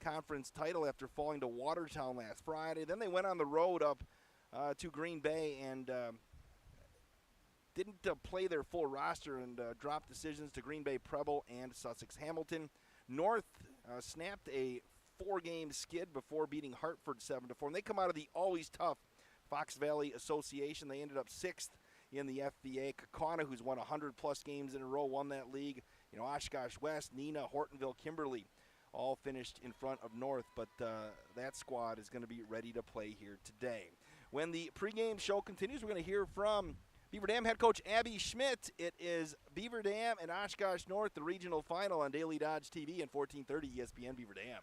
conference title after falling to Watertown last Friday. Then they went on the road up to Green Bay and didn't play their full roster and dropped decisions to Green Bay Preble and Sussex Hamilton. North snapped a 4-game skid before beating Hartford 7-4. And they come out of the always tough Fox Valley Association. They ended up 6th in the FBA. Kaukauna, who's won 100-plus games in a row, won that league. Oshkosh West, Neenah, Hortonville, Kimberly all finished in front of North, but that squad is going to be ready to play here today. When the pregame show continues, we're going to hear from Beaver Dam head coach Abby Schmidt. It is Beaver Dam and Oshkosh North, the regional final on Daily Dodge TV and 1430 ESPN Beaver Dam.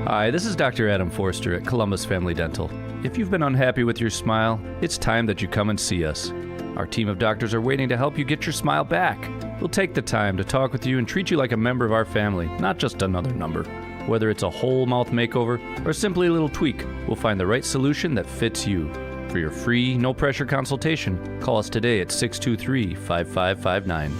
Hi, this is Dr. Adam Forster at Columbus Family Dental. If you've been unhappy with your smile, it's time that you come and see us. Our team of doctors are waiting to help you get your smile back. We'll take the time to talk with you and treat you like a member of our family, not just another number. Whether it's a whole mouth makeover or simply a little tweak, we'll find the right solution that fits you. For your free, no-pressure consultation, call us today at 623-5559.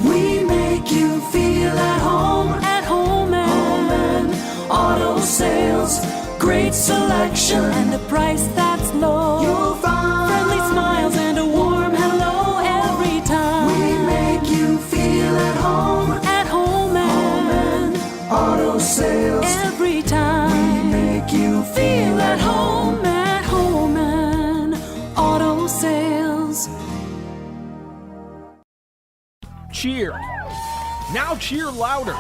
We make you feel at home and auto sales. Great selection and a price that's low. You'll find friendly smiles and a warm hello every time. We make you feel at home and auto sales. Every time we make you feel at home and auto sales. Cheer. Now cheer louder.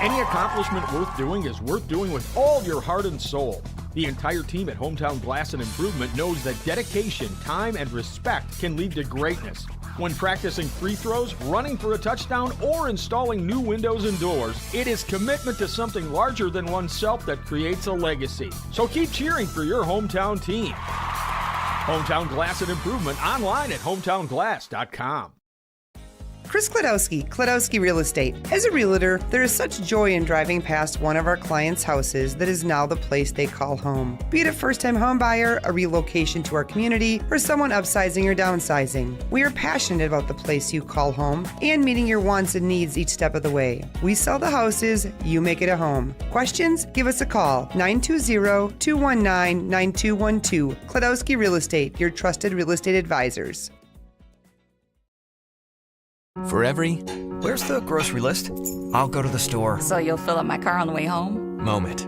Any accomplishment worth doing is worth doing with all your heart and soul. The entire team at Hometown Glass and Improvement knows that dedication, time, and respect can lead to greatness. When practicing free throws, running for a touchdown, or installing new windows and doors, it is commitment to something larger than oneself that creates a legacy. So keep cheering for your hometown team. Hometown Glass and Improvement online at hometownglass.com. Chris Klodowski Real Estate. As a realtor, there is such joy in driving past one of our clients' houses that is now the place they call home. Be it a first-time home buyer, a relocation to our community, or someone upsizing or downsizing. We are passionate about the place you call home and meeting your wants and needs each step of the way. We sell the houses, you make it a home. Questions? Give us a call, 920-219-9212. Klodowski Real Estate, your trusted real estate advisors. For every, where's the grocery list? I'll go to the store. So you'll fill up my car on the way home? Moment.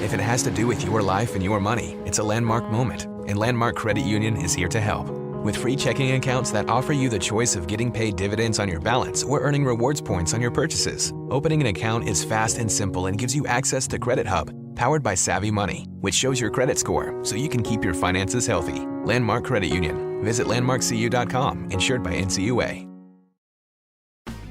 If it has to do with your life and your money, it's a landmark moment, and Landmark Credit Union is here to help. With free checking accounts that offer you the choice of getting paid dividends on your balance or earning rewards points on your purchases. Opening an account is fast and simple and gives you access to Credit Hub, powered by Savvy Money, which shows your credit score so you can keep your finances healthy. Landmark Credit Union. Visit landmarkcu.com, insured by NCUA.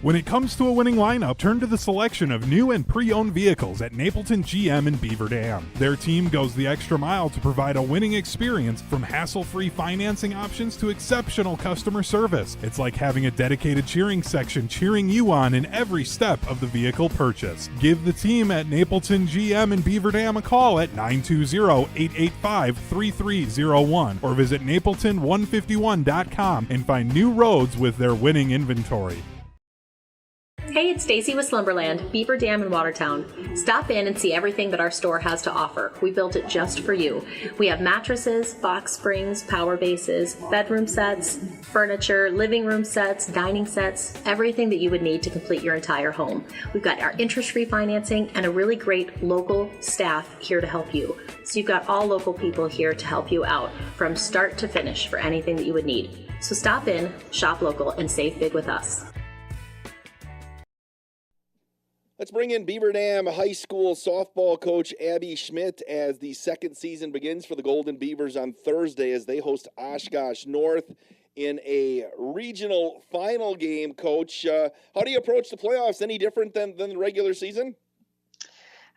When it comes to a winning lineup, turn to the selection of new and pre-owned vehicles at Napleton GM in Beaver Dam. Their team goes the extra mile to provide a winning experience, from hassle-free financing options to exceptional customer service. It's like having a dedicated cheering section cheering you on in every step of the vehicle purchase. Give the team at Napleton GM in Beaver Dam a call at 920-885-3301 or visit napleton151.com and find new roads with their winning inventory. Hey, it's Stacy with Slumberland, Beaver Dam in Watertown. Stop in and see everything that our store has to offer. We built it just for you. We have mattresses, box springs, power bases, bedroom sets, furniture, living room sets, dining sets, everything that you would need to complete your entire home. We've got our interest-free financing and a really great local staff here to help you. So you've got all local people here to help you out from start to finish for anything that you would need. So stop in, shop local, and save big with us. Let's bring in Beaver Dam High School softball coach Abby Schmidt as the second season begins for the Golden Beavers on Thursday as they host Oshkosh North in a regional final game. Coach, how do you approach the playoffs? Any different than the regular season?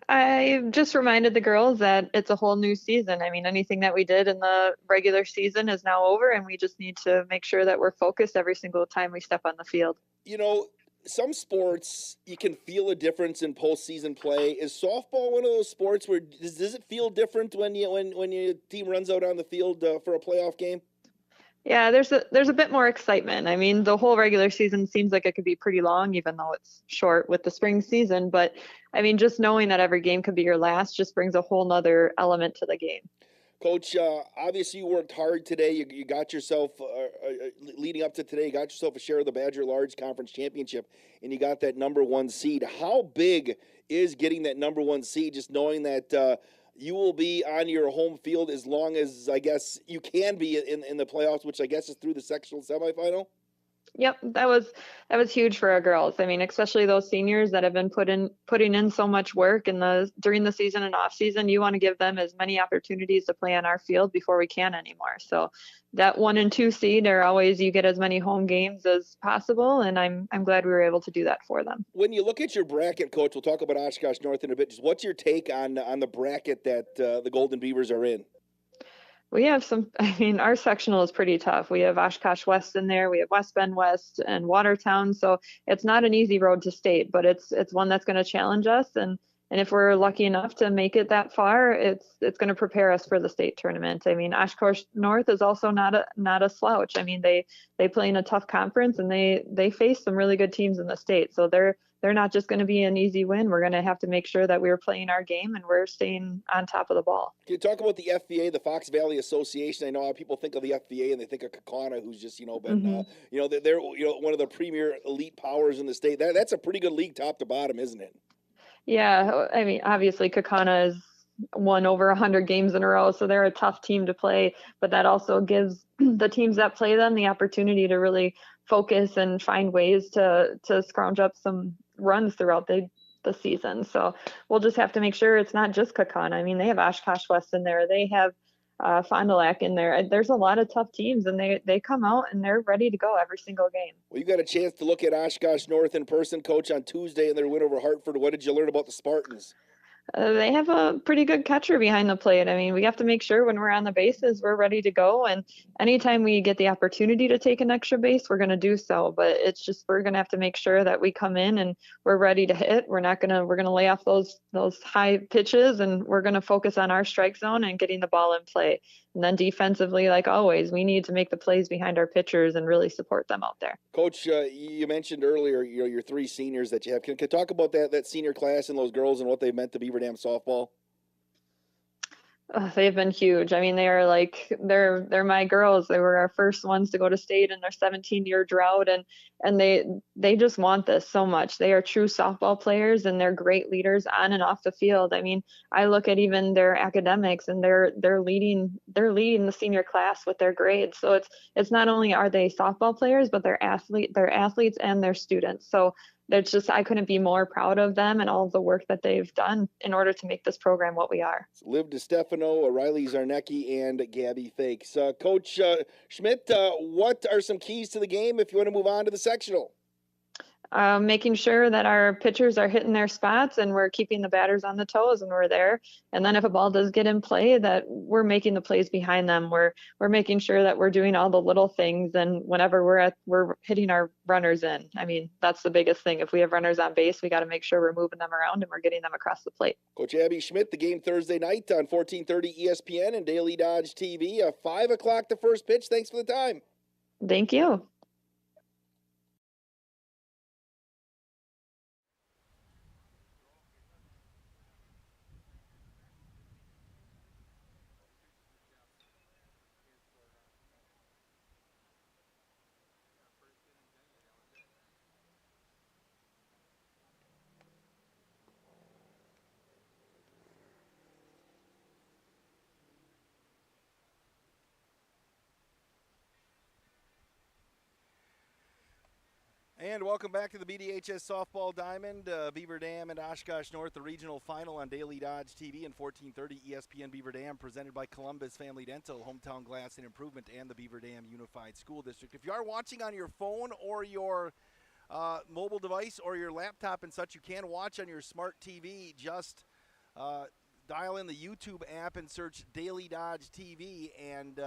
I just reminded the girls that it's a whole new season. I mean, anything that we did in the regular season is now over, and we just need to make sure that we're focused every single time we step on the field. You know, some sports, you can feel a difference in postseason play. Is softball one of those sports where does it feel different when your team runs out on the field for a playoff game? Yeah, there's a bit more excitement. I mean, the whole regular season seems like it could be pretty long, even though it's short with the spring season. But I mean, just knowing that every game could be your last just brings a whole nother element to the game. Coach, obviously you worked hard today. You got yourself, leading up to today, you got yourself a share of the Badger Large Conference Championship, and you got that number one seed. How big is getting that number one seed, just knowing that you will be on your home field as long as, I guess, you can be in the playoffs, which I guess is through the sectional semifinal? Yep, that was huge for our girls. I mean, especially those seniors that have been putting in so much work in the during the season and off season. You want to give them as many opportunities to play on our field before we can anymore. So that 1 and 2 seed are always you get as many home games as possible, and I'm glad we were able to do that for them. When you look at your bracket, Coach, we'll talk about Oshkosh North in a bit. Just what's your take on the bracket that the Golden Beavers are in? We have some, I mean, our sectional is pretty tough. We have Oshkosh West in there, we have West Bend West and Watertown. So it's not an easy road to state, but it's one that's going to challenge us. And if we're lucky enough to make it that far, it's going to prepare us for the state tournament. I mean, Oshkosh North is also not a slouch. I mean, they play in a tough conference and they face some really good teams in the state. So they're not just going to be an easy win. We're going to have to make sure that we're playing our game and we're staying on top of the ball. Can you talk about the FVA, the Fox Valley Association? I know how people think of the FVA and they think of Kakana, who's just, been, they're one of the premier elite powers in the state. That's a pretty good league top to bottom, isn't it? Yeah, I mean, obviously Kakana has won over 100 games in a row, so they're a tough team to play, but that also gives the teams that play them the opportunity to really focus and find ways to scrounge up some runs throughout the season. So we'll just have to make sure it's not just Kakana. I mean, they have Oshkosh West in there. They have Fond du Lac in there. There's a lot of tough teams, and they come out and they're ready to go every single game. Well, you got a chance to look at Oshkosh North in person, Coach, on Tuesday in their win over Hartford. What did you learn about the Spartans? They have a pretty good catcher behind the plate. I mean, we have to make sure when we're on the bases, we're ready to go. And anytime we get the opportunity to take an extra base, we're going to do so. But it's just, we're going to have to make sure that we come in and we're ready to hit. We're going to lay off those high pitches, and we're going to focus on our strike zone and getting the ball in play. And then defensively, like always, we need to make the plays behind our pitchers and really support them out there. Coach, you mentioned earlier, your three seniors that you have. Can you talk about that senior class and those girls and what they've meant to Beaver Dam softball? They've been huge. I mean, they're my girls. They were our first ones to go to state in their 17-year drought, and they just want this so much. They are true softball players, and they're great leaders on and off the field. I mean, I look at even their academics, and they're leading the senior class with their grades. So it's not only are they softball players, but they're athletes and they're students. So there's just, I couldn't be more proud of them and all of the work that they've done in order to make this program what we are. Liv DiStefano, Riley Zarnecki, and Gabby Fakes. Coach Schmidt, what are some keys to the game if you want to move on to the sectional? Making sure that our pitchers are hitting their spots and we're keeping the batters on the toes when we're there. And then if a ball does get in play, that we're making the plays behind them. We're making sure that we're doing all the little things. And whenever we're hitting our runners in. I mean, that's the biggest thing. If we have runners on base, we got to make sure we're moving them around and we're getting them across the plate. Coach Abby Schmidt, the game Thursday night on 1430 ESPN and Daily Dodge TV. 5 o'clock the first pitch. Thanks for the time. Thank you. And welcome back to the BDHS Softball Diamond. Beaver Dam and Oshkosh North, the regional final on Daily Dodge TV and 1430 ESPN Beaver Dam, presented by Columbus Family Dental, Hometown Glass and Improvement, and the Beaver Dam Unified School District. If you are watching on your phone or your mobile device or your laptop and such, you can watch on your smart TV. Just dial in the YouTube app and search Daily Dodge TV, and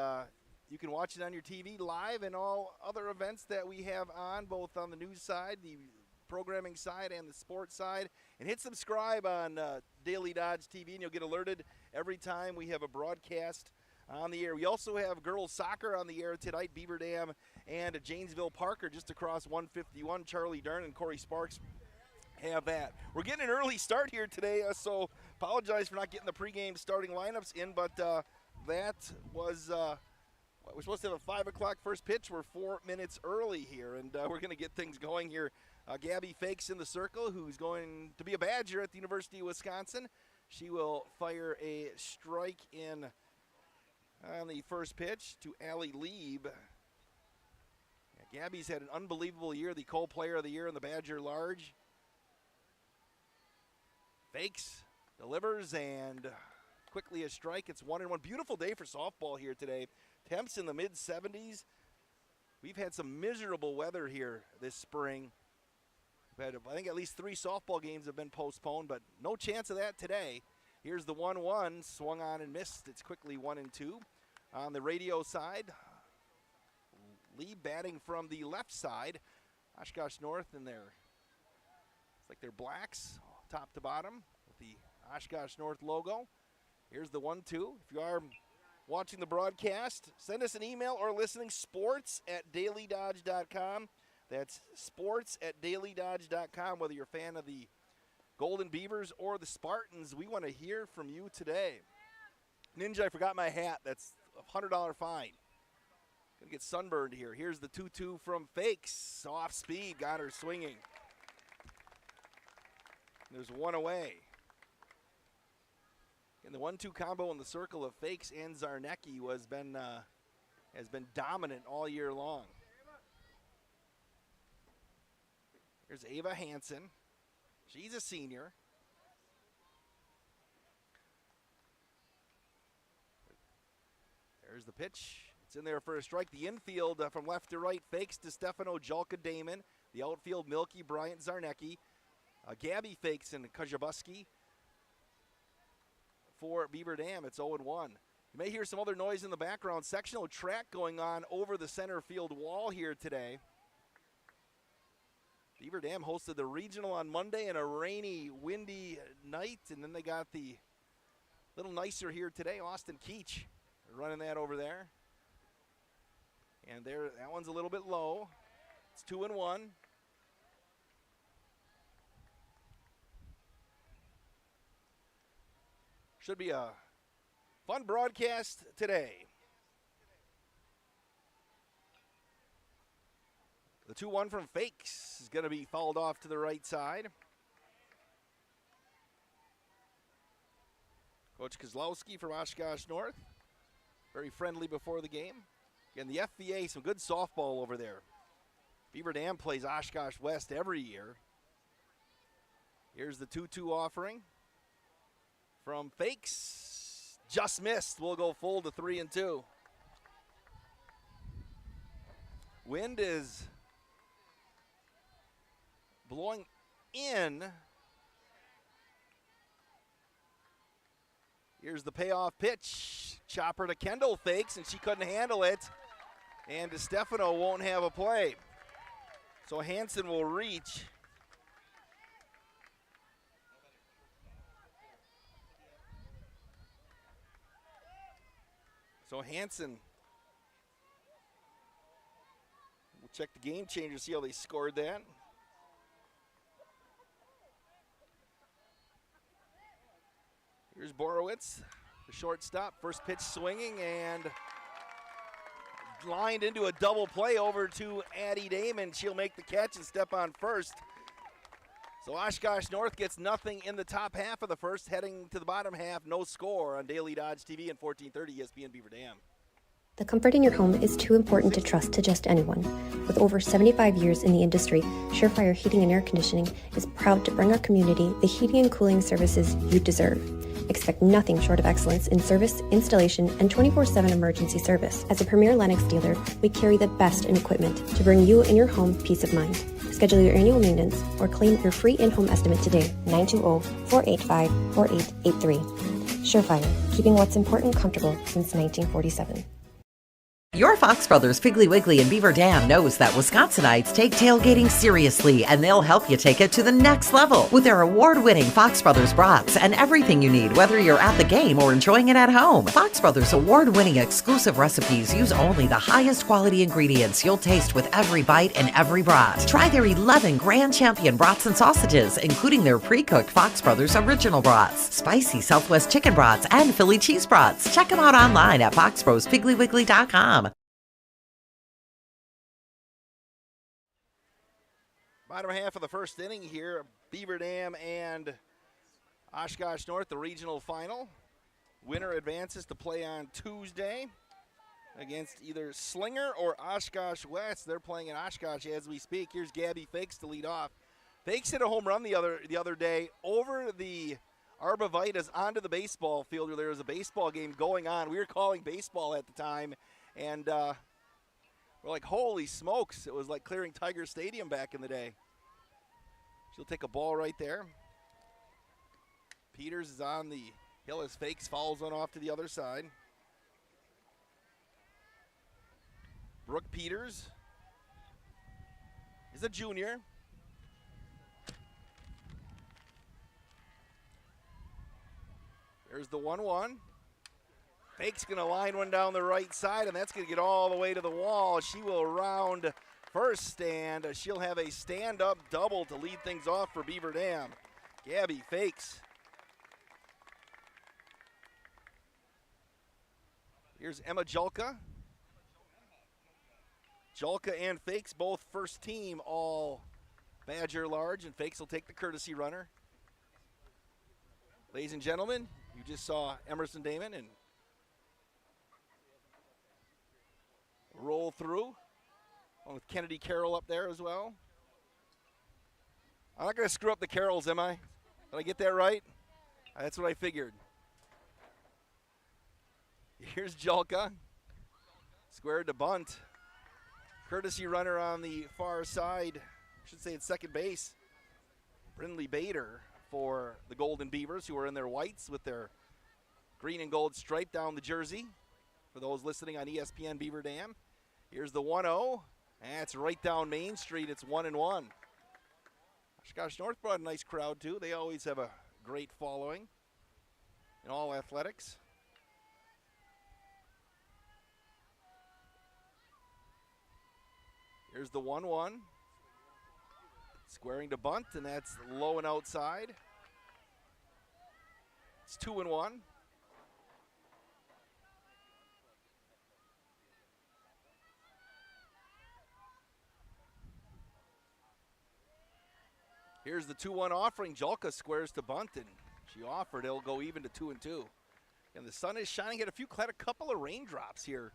you can watch it on your TV live and all other events that we have on, both on the news side, the programming side, and the sports side. And hit subscribe on Daily Dodge TV, and you'll get alerted every time we have a broadcast on the air. We also have girls soccer on the air tonight. Beaver Dam and Janesville Parker just across 151. Charlie Dern and Corey Sparks have that. We're getting an early start here today, so apologize for not getting the pregame starting lineups in, but that was we're supposed to have a 5 o'clock first pitch. We're 4 minutes early here, and we're going to get things going here. Gabby Fakes in the circle, who's going to be a Badger at the University of Wisconsin. She will fire a strike in on the first pitch to Allie Lieb. Yeah, Gabby's had an unbelievable year, the Cole Player of the Year in the Badger Large. Fakes, delivers, and quickly a strike. It's 1-1. Beautiful day for softball here today. Temps in the mid-70s. We've had some miserable weather here this spring. We've had, I think, at least 3 softball games have been postponed, but no chance of that today. Here's the 1-1, swung on and missed. It's quickly 1-2. On the radio side, Lee batting from the left side. Oshkosh North in there. It's like they're blacks, top to bottom, with the Oshkosh North logo. Here's the 1-2. If you are watching the broadcast, send us an email or listening, sports@dailydodge.com. That's sports@dailydodge.com. Whether you're a fan of the Golden Beavers or the Spartans, we want to hear from you today. Ninja, I forgot my hat. That's a $100 fine. Gonna get sunburned here. Here's the 2-2 from Fakes. Off speed, got her swinging. There's one away. And the 1-2 combo in the circle of Fakes and Zarnecki has been dominant all year long. Here's Ava Hansen. She's a senior. There's the pitch. It's in there for a strike. The infield from left to right, Fakes to Stefano Jalka Damon. The outfield, Milky Bryant Zarnecki. Gabby Fakes and Kajabuski. For Beaver Dam, it's 0-1. You may hear some other noise in the background. Sectional track going on over the center field wall here today. Beaver Dam hosted the regional on Monday in a rainy, windy night, and then they got the little nicer here today. Austin Keach running that over there. And there, that one's a little bit low. It's 2-1. Should be a fun broadcast today. The 2-1 from Fakes is going to be fouled off to the right side. Coach Kozlowski from Oshkosh North. Very friendly before the game. Again, the FVA, some good softball over there. Beaver Dam plays Oshkosh West every year. Here's the 2-2 offering from Fakes. Just missed. We'll go full to 3-2. Wind is blowing in. Here's the payoff pitch. Chopper to Kendall Fakes, and she couldn't handle it. And DeStefano won't have a play. So Hansen will reach. So Hansen will check the game changer, see how they scored that. Here's Borowitz, the shortstop. First pitch swinging and lined into a double play over to Addie Damon. She'll make the catch and step on first. So Oshkosh North gets nothing in the top half of the first, heading to the bottom half, no score on Daily Dodge TV and 1430 ESPN Beaver Dam. The comfort in your home is too important to trust to just anyone. With over 75 years in the industry, Surefire Heating and Air Conditioning is proud to bring our community the heating and cooling services you deserve. Expect nothing short of excellence in service, installation, and 24/7 emergency service. As a premier Lennox dealer, we carry the best in equipment to bring you and your home peace of mind. Schedule your annual maintenance or claim your free in-home estimate today, 920-485-4883. Surefire, keeping what's important comfortable since 1947. Your Fox Brothers Piggly Wiggly and Beaver Dam knows that Wisconsinites take tailgating seriously, and they'll help you take it to the next level with their award-winning Fox Brothers brats and everything you need, whether you're at the game or enjoying it at home. Fox Brothers award-winning exclusive recipes use only the highest quality ingredients you'll taste with every bite and every brat. Try their 11 Grand Champion brats and sausages, including their pre-cooked Fox Brothers original brats, spicy Southwest chicken brats, and Philly cheese brats. Check them out online at foxbrospigglywiggly.com. Bottom half of the first inning here, Beaver Dam and Oshkosh North, the regional final. Winner advances to play on Tuesday against either Slinger or Oshkosh West. They're playing in Oshkosh as we speak. Here's Gabby Fakes to lead off. Fakes hit a home run the other day over the Arbovitas onto the baseball field where there was a baseball game going on. We were calling baseball at the time, and we're like, holy smokes, it was like clearing Tiger Stadium back in the day. She'll take a ball right there. Peters is on the hill as Fakes fouls one off to the other side. Brooke Peters is a junior. There's the 1-1. Fake's going to line one down the right side, and that's going to get all the way to the wall. She will round first, and she'll have a stand-up double to lead things off for Beaver Dam. Gabby Fakes. Here's Emma Julka. Julka and Fakes, both first team, all Badger large, and Fakes will take the courtesy runner. Ladies and gentlemen, you just saw Emerson Damon and roll through, along with Kennedy Carroll up there as well. I'm not going to screw up the Carrolls, am I? Did I get that right? That's what I figured. Here's Julka. Squared to bunt. Courtesy runner on the far side. I should say it's second base. Brindley Bader for the Golden Beavers, who are in their whites with their green and gold stripe down the jersey. For those listening on ESPN Beaver Dam. Here's the 1-0. That's right down Main Street. It's 1-1. Oshkosh North brought a nice crowd, too. They always have a great following in all athletics. Here's the 1-1. Squaring to bunt, and that's low and outside. It's 2-1. Here's the 2-1 offering. Julka squares to bunt, and she offered. It'll go even to 2-2. And the sun is shining. Had a couple of raindrops here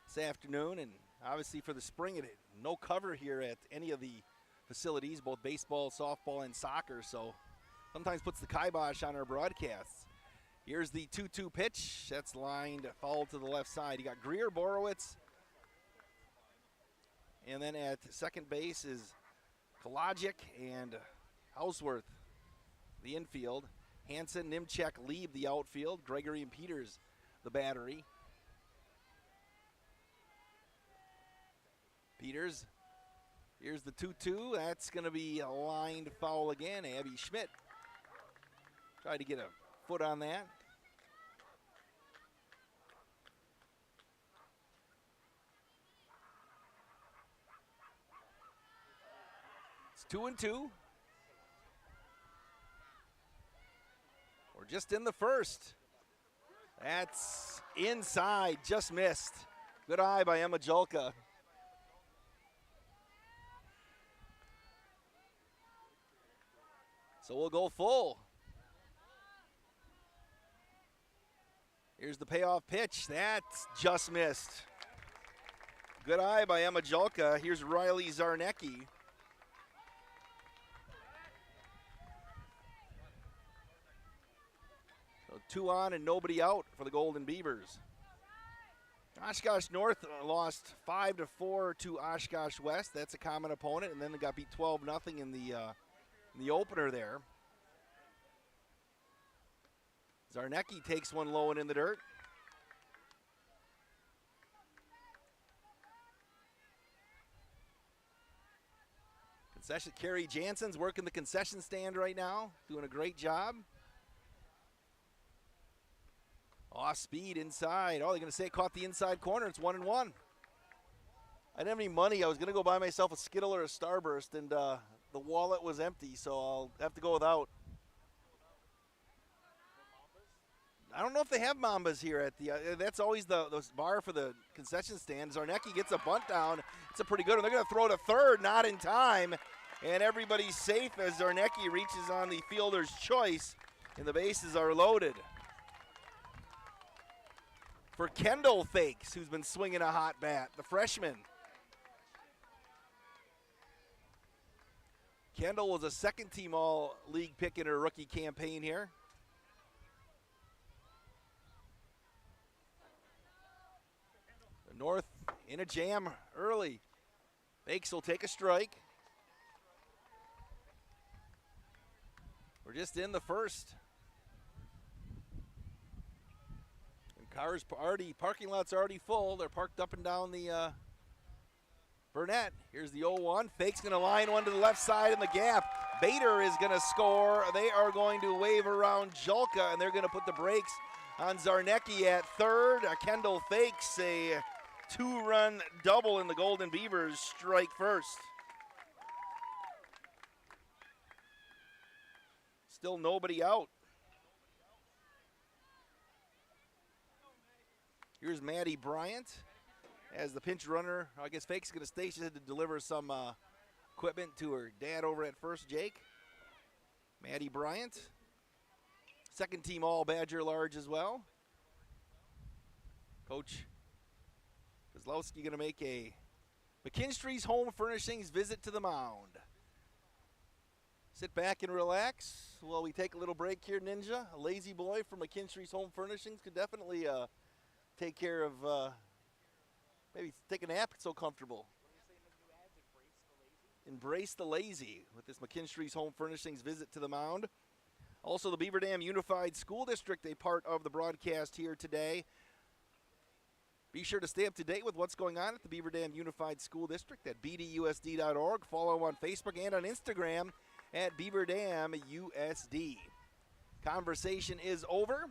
this afternoon, and obviously for the spring, no cover here at any of the facilities, both baseball, softball, and soccer, so sometimes puts the kibosh on our broadcasts. Here's the 2-2 pitch. That's lined foul to the left side. You got Greer, Borowitz, and then at second base is Kolajic and Houseworth, the infield. Hansen, Nimchek, Lieb, the outfield. Gregory and Peters, the battery. Peters, here's the 2-2. That's going to be a lined foul again. Abby Schmidt tried to get a foot on that. It's 2-2. We're just in the first. That's inside, just missed. Good eye by Emma Julka. So we'll go full. Here's the payoff pitch. That's just missed. Good eye by Emma Julka. Here's Riley Zarnecki. So 2 on and nobody out for the Golden Beavers. Oshkosh North lost 5-4 to Oshkosh West. That's a common opponent, and then they got beat 12-0 in the opener there. Zarnecki takes one low and in the dirt. Concession, Carrie Jansen's working the concession stand right now, doing a great job. Off speed inside. Oh, they're going to say it caught the inside corner. It's 1-1. I didn't have any money. I was going to go buy myself a Skittle or a Starburst, and the wallet was empty, so I'll have to go without. I don't know if they have Mambas here at the. That's always the bar for the concession stand. Zarnecki gets a bunt down. It's a pretty good one. They're going to throw to third, not in time, and everybody's safe as Zarnecki reaches on the fielder's choice, and the bases are loaded. For Kendall Fakes, who's been swinging a hot bat, the freshman. Kendall was a second-team All-League pick in her rookie campaign here. The North in a jam early. Fakes will take a strike. We're just in the first. And parking lot's already full. They're parked up and down the Burnett. Here's the 0-1. Fake's going to line one to the left side in the gap. Bader is going to score. They are going to wave around Julka, and they're going to put the brakes on Zarnecki at third. Kendall Fakes a 2-run double, and the Golden Beavers strike first. Still nobody out. Here's Maddie Bryant as the pinch runner. I guess Fake's going to stay. She had to deliver some equipment to her dad over at first, Jake. Maddie Bryant. Second team All-Badger Large as well. Coach Kozlowski going to make a McKinstry's Home Furnishings visit to the mound. Sit back and relax while we take a little break here, Ninja. A lazy boy from McKinstry's Home Furnishings could definitely take care of, maybe take a nap, it's so comfortable. Embrace the lazy with this McKinstry's Home Furnishings visit to the mound. Also, the Beaver Dam Unified School District, a part of the broadcast here today. Be sure to stay up to date with what's going on at the Beaver Dam Unified School District at bdusd.org. Follow on Facebook and on Instagram at Beaver Dam USD. Conversation is over.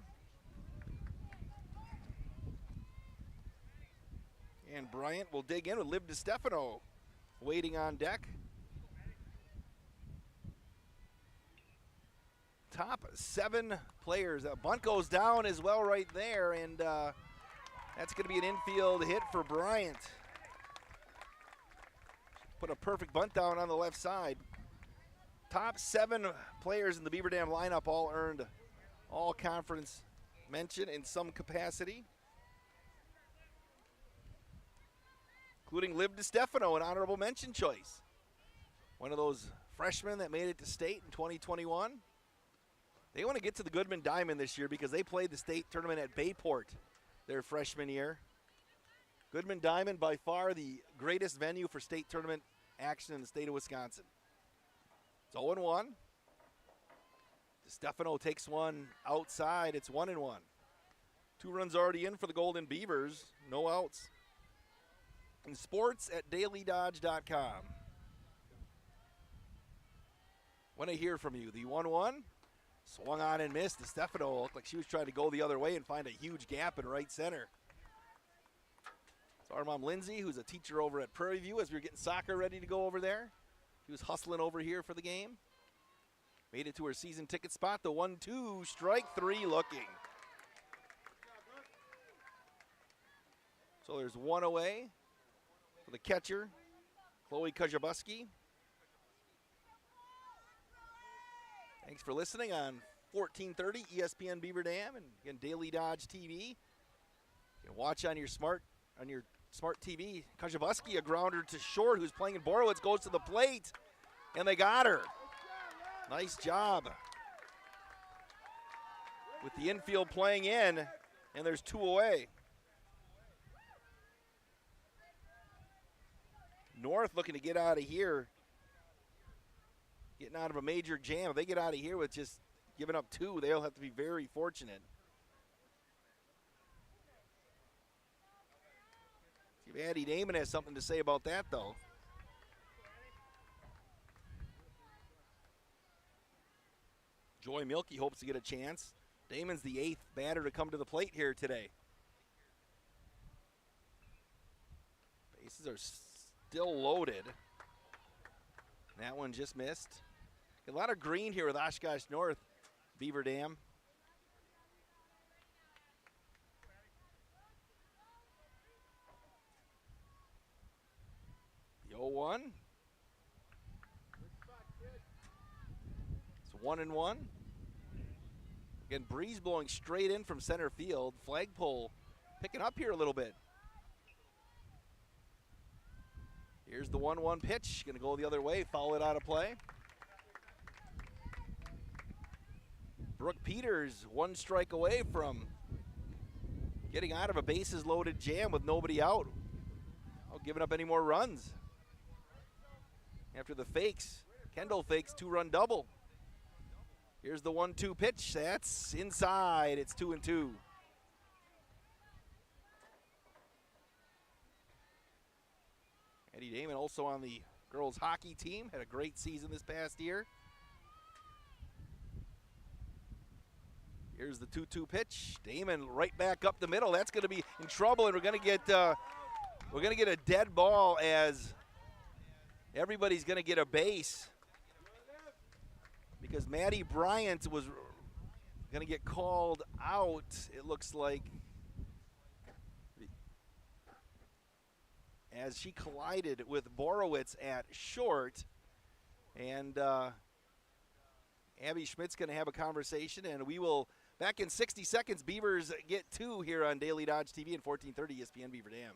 And Bryant will dig in with Liv DiStefano waiting on deck. Top 7 players. That bunt goes down as well right there, and that's going to be an infield hit for Bryant. Put a perfect bunt down on the left side. Top 7 players in the Beaver Dam lineup all earned all-conference mention in some capacity, including Liv DiStefano, an honorable mention choice. One of those freshmen that made it to state in 2021. They want to get to the Goodman Diamond this year because they played the state tournament at Bayport their freshman year. Goodman Diamond, by far the greatest venue for state tournament action in the state of Wisconsin. It's 0-1. DiStefano takes one outside. It's 1-1. 2 runs already in for the Golden Beavers. No outs. And sports at dailydodge.com. Want to hear from you. The 1-1. Swung on and missed. DiStefano looked like she was trying to go the other way and find a huge gap in right center. So our mom Lindsay, who's a teacher over at Prairie View, as we were getting soccer ready to go over there, she was hustling over here for the game. Made it to her season ticket spot. The 1-2, strike 3 looking. So there's one away for the catcher, Chloe Kajabuski. Thanks for listening on 1430 ESPN Beaver Dam and again Daily Dodge TV. You can watch on your smart TV. Kajabuski, a grounder to short, who's playing in Borowitz, goes to the plate, and they got her. Nice job with the infield playing in, and there's 2 away. North looking to get out of here. Getting out of a major jam. If they get out of here with just giving up 2, they'll have to be very fortunate. See if Andy Damon has something to say about that, though. Joy Milky hopes to get a chance. Damon's the 8th batter to come to the plate here today. Bases are still loaded. That one just missed. A lot of green here with Oshkosh North, Beaver Dam. The 0-1. It's 1-1. Again, breeze blowing straight in from center field. Flagpole picking up here a little bit. Here's the 1-1 pitch. Going to go the other way, foul it out of play. Brooke Peters, 1 strike away from getting out of a bases loaded jam with nobody out. Oh, giving up any more runs. After the fakes, Kendall fakes 2-run double. Here's the 1-2 pitch. That's inside. It's 2-2. Eddie Damon also on the girls hockey team. Had a great season this past year. Here's the 2-2 pitch. Damon right back up the middle. That's going to be in trouble, and we're going to get a dead ball as everybody's going to get a base because Maddie Bryant was going to get called out. It looks like as she collided with Borowitz at short, and Abby Schmidt's going to have a conversation, and we will. Back in 60 seconds, Beavers get 2 here on Daily Dodge TV and 1430 ESPN Beaver Dam.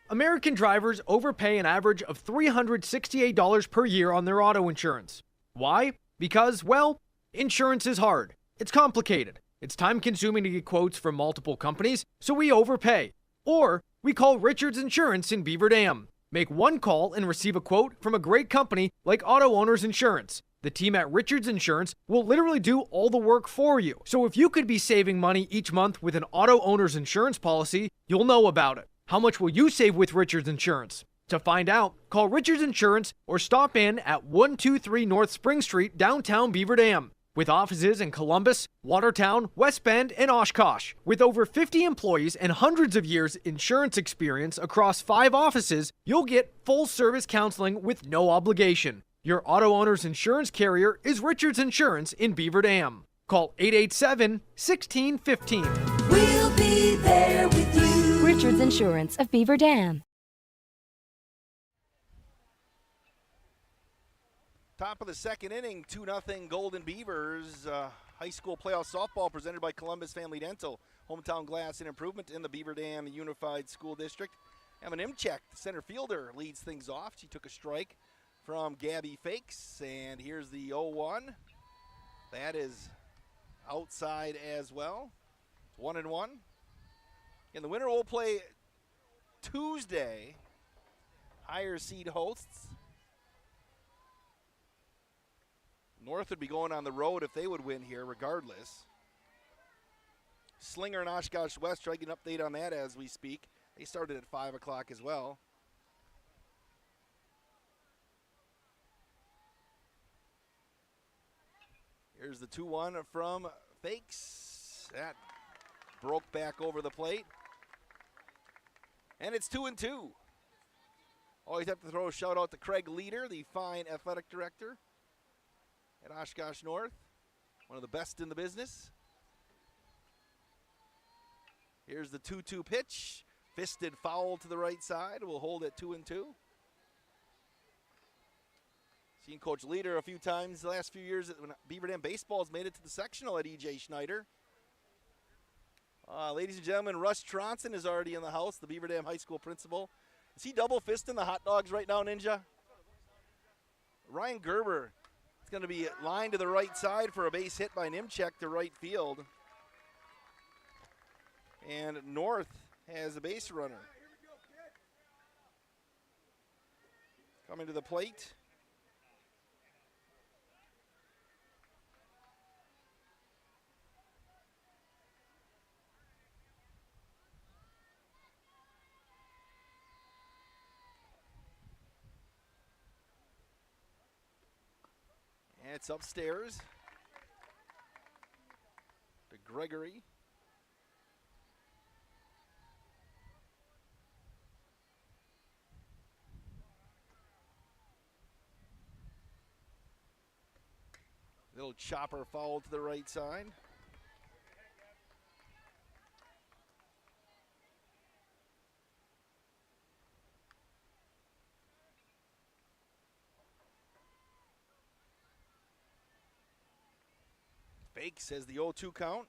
American drivers overpay an average of $368 per year on their auto insurance. Why? Because, well, insurance is hard. It's complicated. It's time-consuming to get quotes from multiple companies, so we overpay. Or we call Richards Insurance in Beaver Dam. Make one call and receive a quote from a great company like Auto Owners Insurance. The team at Richards Insurance will literally do all the work for you. So if you could be saving money each month with an Auto Owners Insurance policy, you'll know about it. How much will you save with Richards Insurance? To find out, call Richards Insurance or stop in at 123 North Spring Street, downtown Beaver Dam. With offices in Columbus, Watertown, West Bend, and Oshkosh. With over 50 employees and hundreds of years insurance experience across 5 offices, you'll get full-service counseling with no obligation. Your Auto Owners Insurance carrier is Richards Insurance in Beaver Dam. Call 887-1615. We'll be there with you. Richards Insurance of Beaver Dam. Top of the second inning, 2-0 Golden Beavers. High school playoff softball presented by Columbus Family Dental. Hometown Glass and Improvement in the Beaver Dam Unified School District. Evan Imchek, the center fielder, leads things off. She took a strike from Gabby Fakes, and here's the 0-1. That is outside as well. It's 1-1. And the winner will play Tuesday. Higher seed hosts. North would be going on the road if they would win here regardless. Slinger and Oshkosh West, trying to get an update on that as we speak. They started at 5 o'clock as well. Here's the 2-1 from Fakes. That broke back over the plate. And it's 2-2. Always have to throw a shout out to Craig Leader, the fine athletic director at Oshkosh North. One of the best in the business. Here's the 2-2 pitch. Fisted foul to the right side. We'll hold it 2-2. Seen Coach Leader a few times the last few years when Beaver Dam baseball has made it to the sectional at E.J. Schneider. Ladies and gentlemen, Russ Tronson is already in the house, the Beaver Dam High School principal. Is he double fisting the hot dogs right now, Ninja? Ryan Gerber is going to be lined to the right side for a base hit by Nimchek to right field. And North has a base runner. Coming to the plate. It's upstairs. Gregory. Little chopper foul to the right side. Fake says the 0-2 count.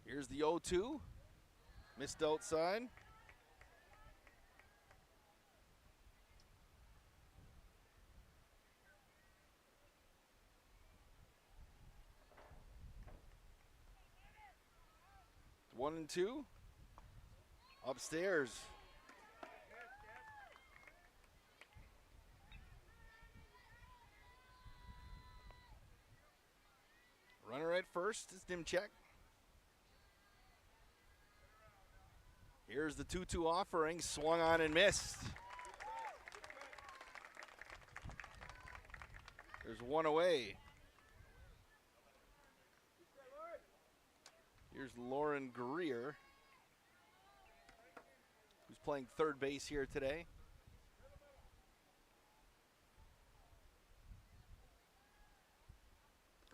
Here's the 0-2. Missed outside. It's 1 and 2. Upstairs. Runner at first is Dimchek. Here's the 2-2 offering, swung on and missed. There's one away. Here's Lauren Greer, who's playing third base here today.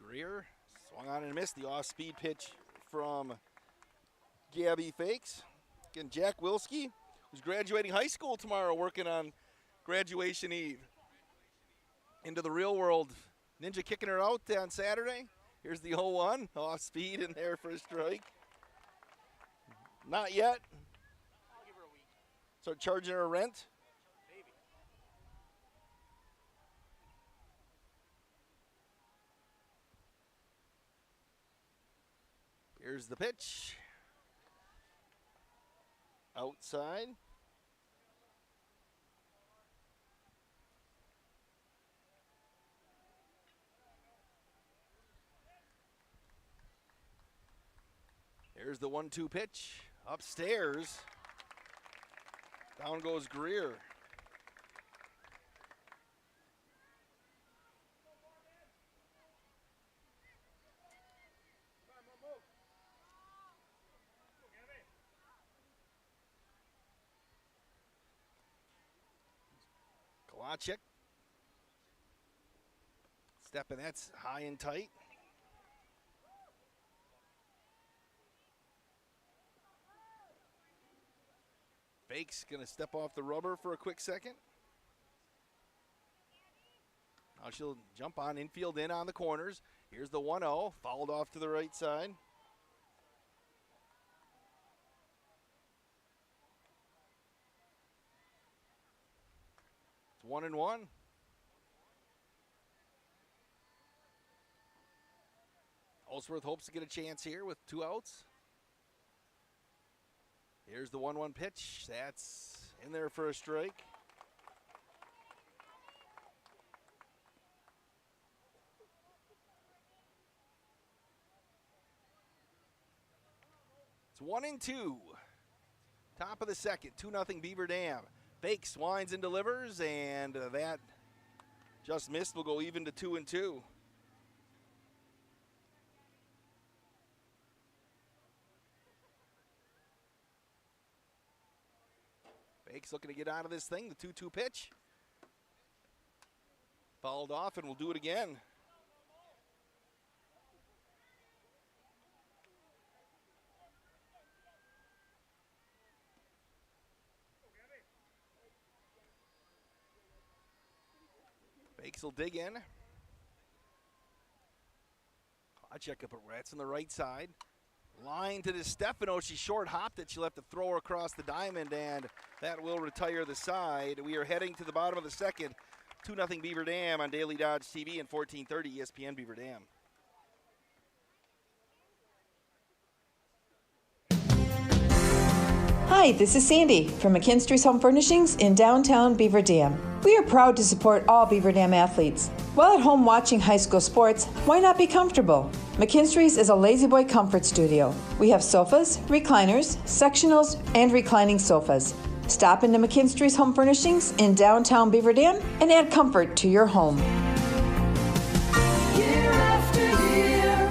Greer swung on and missed. The off-speed pitch from Gabby Fakes. Again, Jack Wilski, who's graduating high school tomorrow, working on graduation eve. Into the real world. Ninja kicking her out on Saturday. Here's the 0-1, off-speed in there for a strike. Not yet. I'll give her a week. Start charging her rent. Maybe. Here's the pitch. Outside. Here's the 1-2 pitch. Upstairs. Down goes Greer. Kalachik. Stepping, that's high and tight. Fake's going to step off the rubber for a quick second. Now she'll jump on infield in on the corners. Here's the 1-0, fouled off to the right side. It's 1-1. Ellsworth hopes to get a chance here with 2 outs. Here's the 1-1 pitch. That's in there for a strike. It's 1-2. Top of the second, 2-0 Beaver Dam. Fakes, winds and delivers, and that just missed. Will go even to 2-2. Fakes looking to get out of this thing. The 2-2 pitch. Fouled off, and we'll do it again. Fakes will dig in. I'll check up, that's on the right side. Line to DeStefano. She short hopped it. She'll have to throw her across the diamond, and that will retire the side. We are heading to the bottom of the second. 2-0 Beaver Dam on Daily Dodge TV and 1430 ESPN Beaver Dam. Hi, this is Sandy from McKinstry's Home Furnishings in downtown Beaver Dam. We are proud to support all Beaver Dam athletes. While at home watching high school sports, why not be comfortable? McKinstry's is a lazy boy comfort studio. We have sofas, recliners, sectionals, and reclining sofas. Stop into McKinstry's Home Furnishings in downtown Beaver Dam and add comfort to your home. Year after year,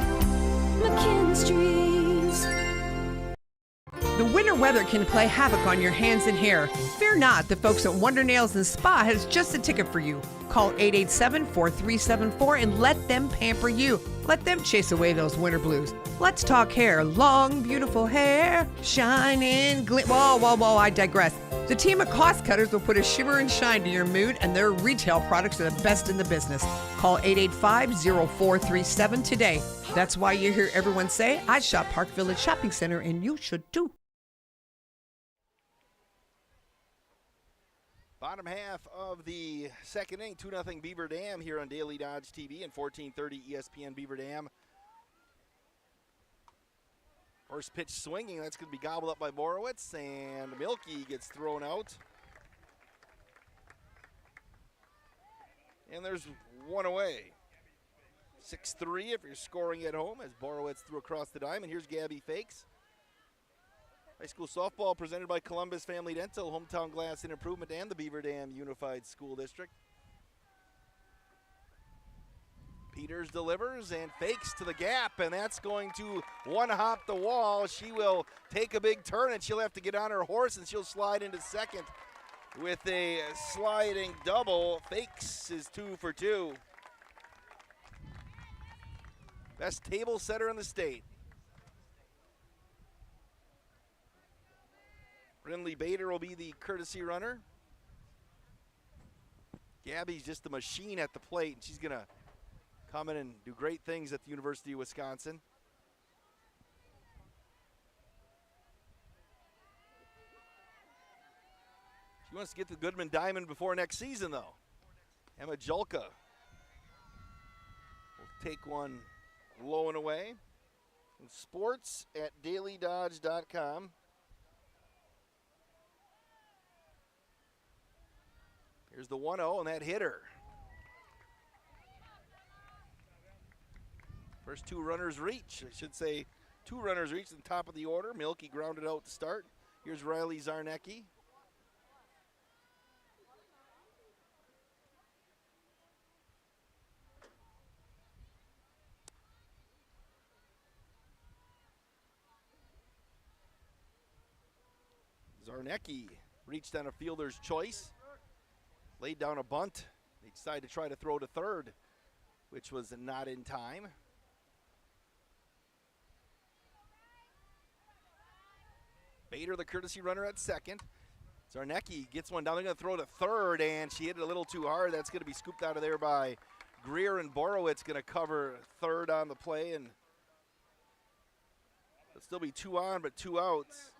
weather can play havoc on your hands and hair, fear not. The folks at Wonder Nails and Spa has just the ticket for you. Call 887-4374 and let them pamper you. Let them chase away those winter blues. Let's talk hair. Long, beautiful hair, shining, whoa, I digress. The team of cost cutters will put a shimmer and shine to your mood, and their retail products are the best in the business. Call 885-0437 today. That's why you hear everyone say, I shop Park Village Shopping Center, and you should too. Bottom half of the second inning, 2-0 Beaver Dam here on Daily Dodge TV and 1430 ESPN Beaver Dam. First pitch swinging, that's going to be gobbled up by Borowitz, and Milky gets thrown out. And there's one away. 6-3 if you're scoring at home as Borowitz threw across the diamond. Here's Gabby Fakes. High school softball presented by Columbus Family Dental, Hometown Glass and Improvement, and the Beaver Dam Unified School District. Peters delivers and fakes to the gap, and that's going to one-hop the wall. She will take a big turn, and she'll have to get on her horse, and she'll slide into second with a sliding double. Fakes is 2 for 2. Best table setter in the state. Brindley Bader will be the courtesy runner. Gabby's just a machine at the plate, and she's going to come in and do great things at the University of Wisconsin. She wants to get the Goodman Diamond before next season, though. Emma Julka will take one low and away. And sports at dailydodge.com. Here's the 1-0, and that hit her. First two runners reach. I should say 2 runners reach at the top of the order. Milky grounded out to start. Here's Riley Zarnecki. Zarnecki reached on a fielder's choice. Laid down a bunt. They decided to try to throw to third, which was not in time. Bader, the courtesy runner at second. Zarnecki gets one down. They're going to throw to third, and she hit it a little too hard. That's going to be scooped out of there by Greer, and Borowitz going to cover third on the play, and it'll still be 2 on, but 2 outs.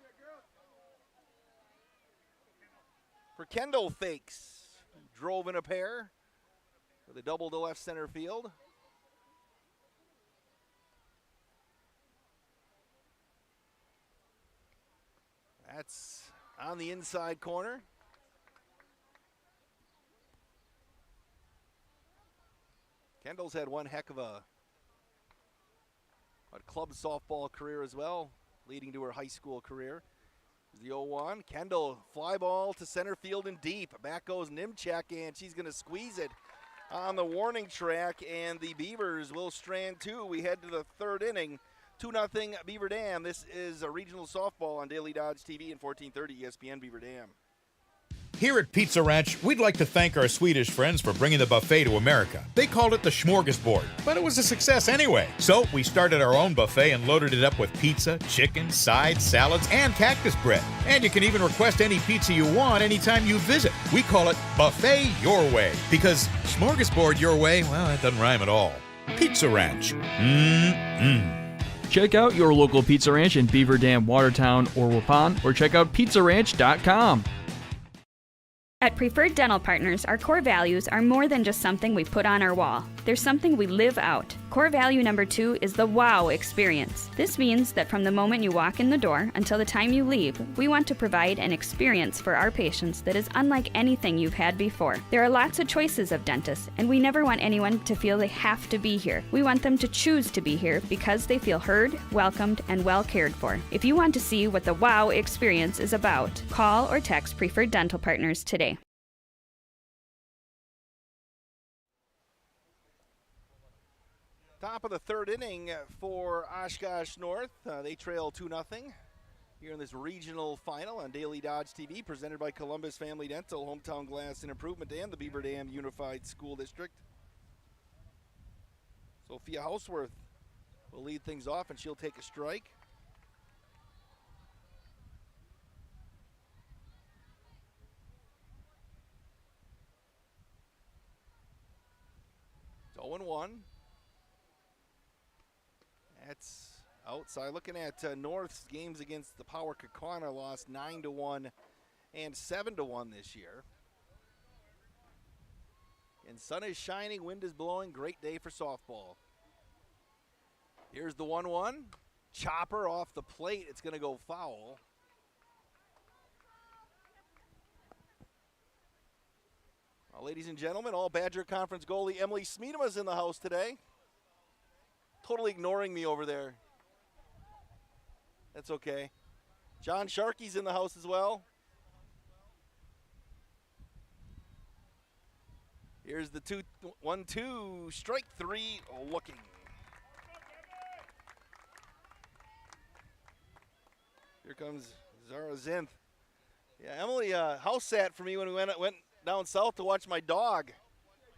For Kendall Fakes. Drove in a pair with a double to left center field. That's on the inside corner. Kendall's had one heck of a club softball career as well, leading to her high school career. The 0-1. Kendall, fly ball to center field and deep. Back goes Nimchek, and she's going to squeeze it on the warning track, and the Beavers will strand 2. We head to the third inning. 2-0 Beaver Dam. This is a regional softball on Daily Dodge TV and 1430 ESPN Beaver Dam. Here at Pizza Ranch, we'd like to thank our Swedish friends for bringing the buffet to America. They called it the smorgasbord, but it was a success anyway. So we started our own buffet and loaded it up with pizza, chicken, sides, salads, and cactus bread. And you can even request any pizza you want anytime you visit. We call it Buffet Your Way, because smorgasbord your way, well, that doesn't rhyme at all. Pizza Ranch. Check out your local Pizza Ranch in Beaver Dam, Watertown, or Waupun, or check out pizzaranch.com. At Preferred Dental Partners, our core values are more than just something we put on our wall. They're something we live out. Core value number 2 is the wow experience. This means that from the moment you walk in the door until the time you leave, we want to provide an experience for our patients that is unlike anything you've had before. There are lots of choices of dentists, and we never want anyone to feel they have to be here. We want them to choose to be here because they feel heard, welcomed, and well cared for. If you want to see what the wow experience is about, call or text Preferred Dental Partners today. Top of the third inning for Oshkosh North. They trail 2-0. here in this regional final on Daily Dodge TV, presented by Columbus Family Dental, Hometown Glass and Improvement, and the Beaver Dam Unified School District. Sophia Houseworth will lead things off, and she'll take a strike. It's 0-1. That's outside. Looking at North's games against the Power Kaukauna, lost 9-1 and 7-1 this year. And sun is shining, wind is blowing. Great day for softball. Here's the 1-1. Chopper off the plate. It's going to go foul. Well, ladies and gentlemen, all Badger Conference goalie Emily Smeedema is in the house today. Totally ignoring me over there. That's okay. John Sharkey's in the house as well. Here's the 1-2, strike three, looking. Here comes Zara Zinth. Yeah, Emily house sat for me when we went down south to watch my dog.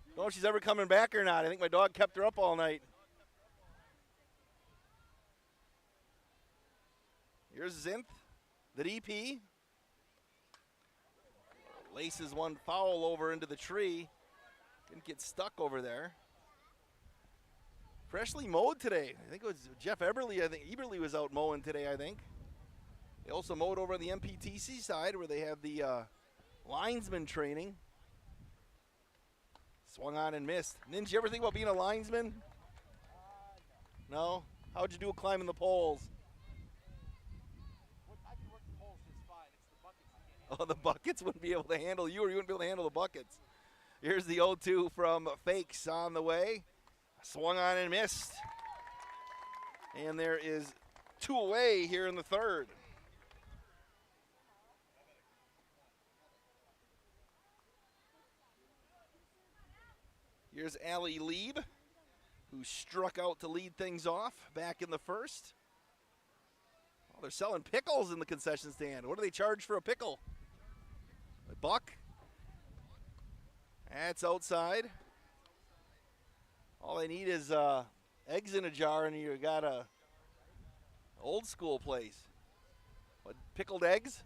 Don't know if she's ever coming back or not. I think my dog kept her up all night. Here's Zinth, the DP. Laces one foul over into the tree. Didn't get stuck over there. Freshly mowed today. I think it was Jeff Eberly. I think Eberly was out mowing today, I think. They also mowed over on the MPTC side where they have the linesman training. Swung on and missed. Didn't you ever think about being a linesman? No? How'd you do climbing the poles? Oh, the buckets wouldn't be able to handle you, or you wouldn't be able to handle the buckets. Here's the 0-2 from Fakes on the way. Swung on and missed. And there is 2 away here in the third. Here's Allie Lieb, who struck out to lead things off back in the first. Oh, they're selling pickles in the concession stand. What do they charge for a pickle? $1? That's outside. All they need is eggs in a jar, and you got a old school place. What, pickled eggs?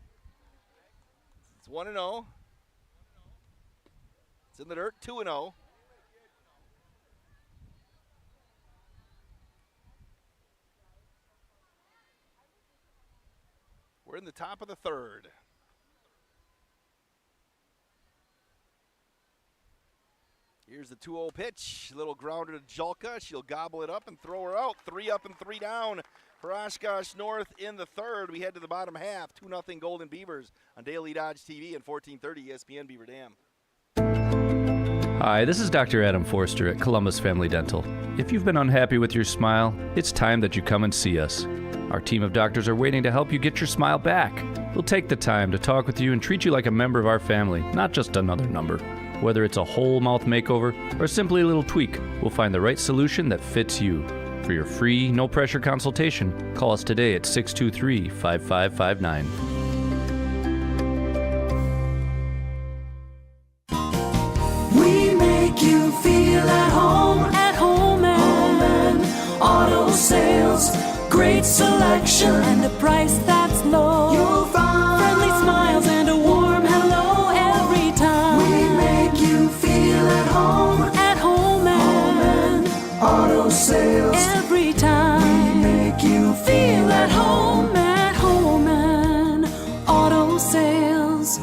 It's 1-0. It's in the dirt, 2-0. We're in the top of the third. Here's the 2-0 pitch. Little grounder to Julka. She'll gobble it up and throw her out. 3 up and 3 down for Oshkosh North in the third. We head to the bottom half. 2-0 Golden Beavers on Daily Dodge TV and 1430 ESPN Beaver Dam. Hi, this is Dr. Adam Forster at Columbus Family Dental. If you've been unhappy with your smile, it's time that you come and see us. Our team of doctors are waiting to help you get your smile back. We'll take the time to talk with you and treat you like a member of our family, not just another number. Whether it's a whole mouth makeover or simply a little tweak, we'll find the right solution that fits you. For your free, no-pressure consultation, call us today at 623-5559. We make you feel at home and auto sales. Great selection and a price that's low. You'll find friendly smiles and a warm hello every time. We make you feel at home and auto sales. Every time we make you feel at home and auto sales.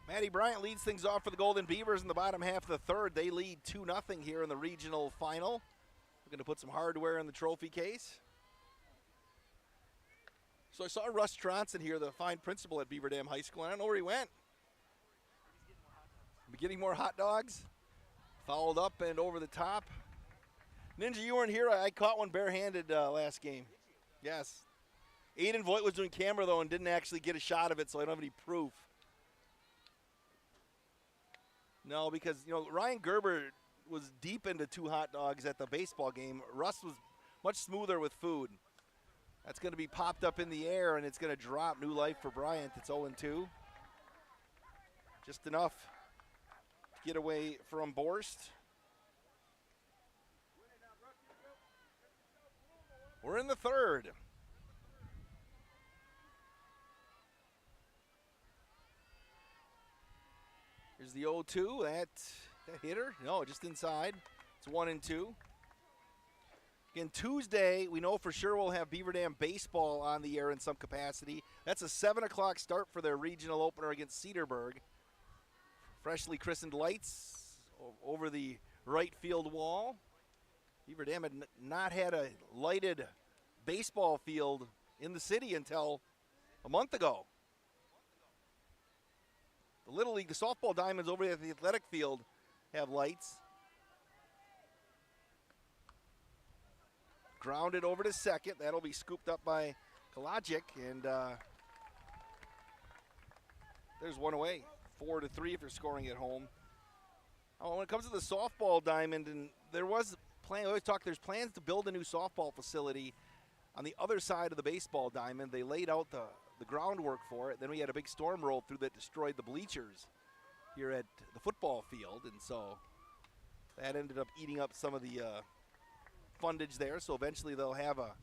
Maddie Bryant leads things off for the Golden Beavers in the bottom half of the third. They lead 2-0 here in the regional final. We're going to put some hardware in the trophy case. So I saw Russ Tronson here, the fine principal at Beaver Dam High School. I don't know where he went. Getting more hot dogs. Fouled up and over the top. Ninja, you weren't here. I caught one barehanded last game. Yes. Aiden Voigt was doing camera, though, and didn't actually get a shot of it, so I don't have any proof. No, because, Ryan Gerber was deep into 2 hot dogs at the baseball game. Russ was much smoother with food. That's going to be popped up in the air, and it's going to drop. New life for Bryant. It's 0-2. Just enough to get away from Borst. We're in the third. Here's the 0-2. That hitter? No, just inside. It's 1-2. Again, Tuesday, we know for sure we'll have Beaver Dam baseball on the air in some capacity. That's a 7 o'clock start for their regional opener against Cedarburg. Freshly christened lights over the right field wall. Beaver Dam had not had a lighted baseball field in the city until a month ago. The Little League, the softball diamonds over at the athletic field have lights. Grounded over to second. That'll be scooped up by Kalajic, and there's one away. 4-3 if you're scoring at home. When it comes to the softball diamond, and there was plan. There's plans to build a new softball facility on the other side of the baseball diamond. They laid out the groundwork for it. Then we had a big storm roll through that destroyed the bleachers here at the football field, and so that ended up eating up some of the fundage there. So eventually they'll have a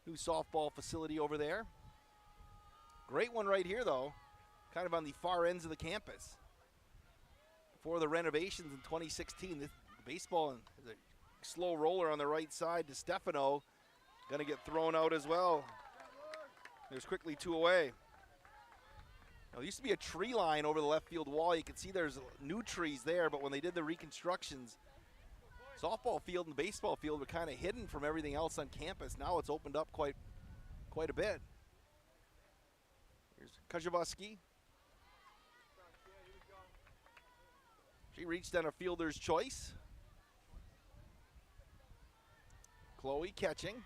new softball facility over there. Great one right here, though, kind of on the far ends of the campus. Before the renovations in 2016, the baseball is a slow roller on the right side to Stefano. Going to get thrown out as well. There's quickly 2 away. Now, there used to be a tree line over the left field wall. You can see there's new trees there, but when they did the reconstructions, softball field and baseball field were kind of hidden from everything else on campus. Now it's opened up quite a bit. Here's Kajabuski. She reached on a fielder's choice. Chloe catching.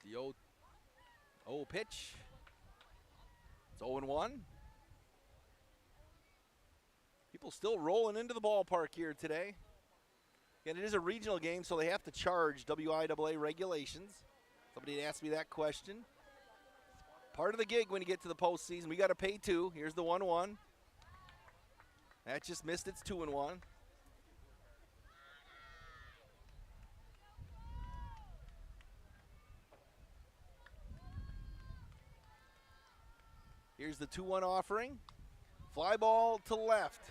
The 0 pitch. It's 0-1. People still rolling into the ballpark here today. And it is a regional game, so they have to charge WIAA regulations. Somebody asked me that question. Part of the gig when you get to the postseason. We got to pay too. Here's the 1-1. That just missed. It's 2-1. Here's the 2-1 offering. Fly ball to left.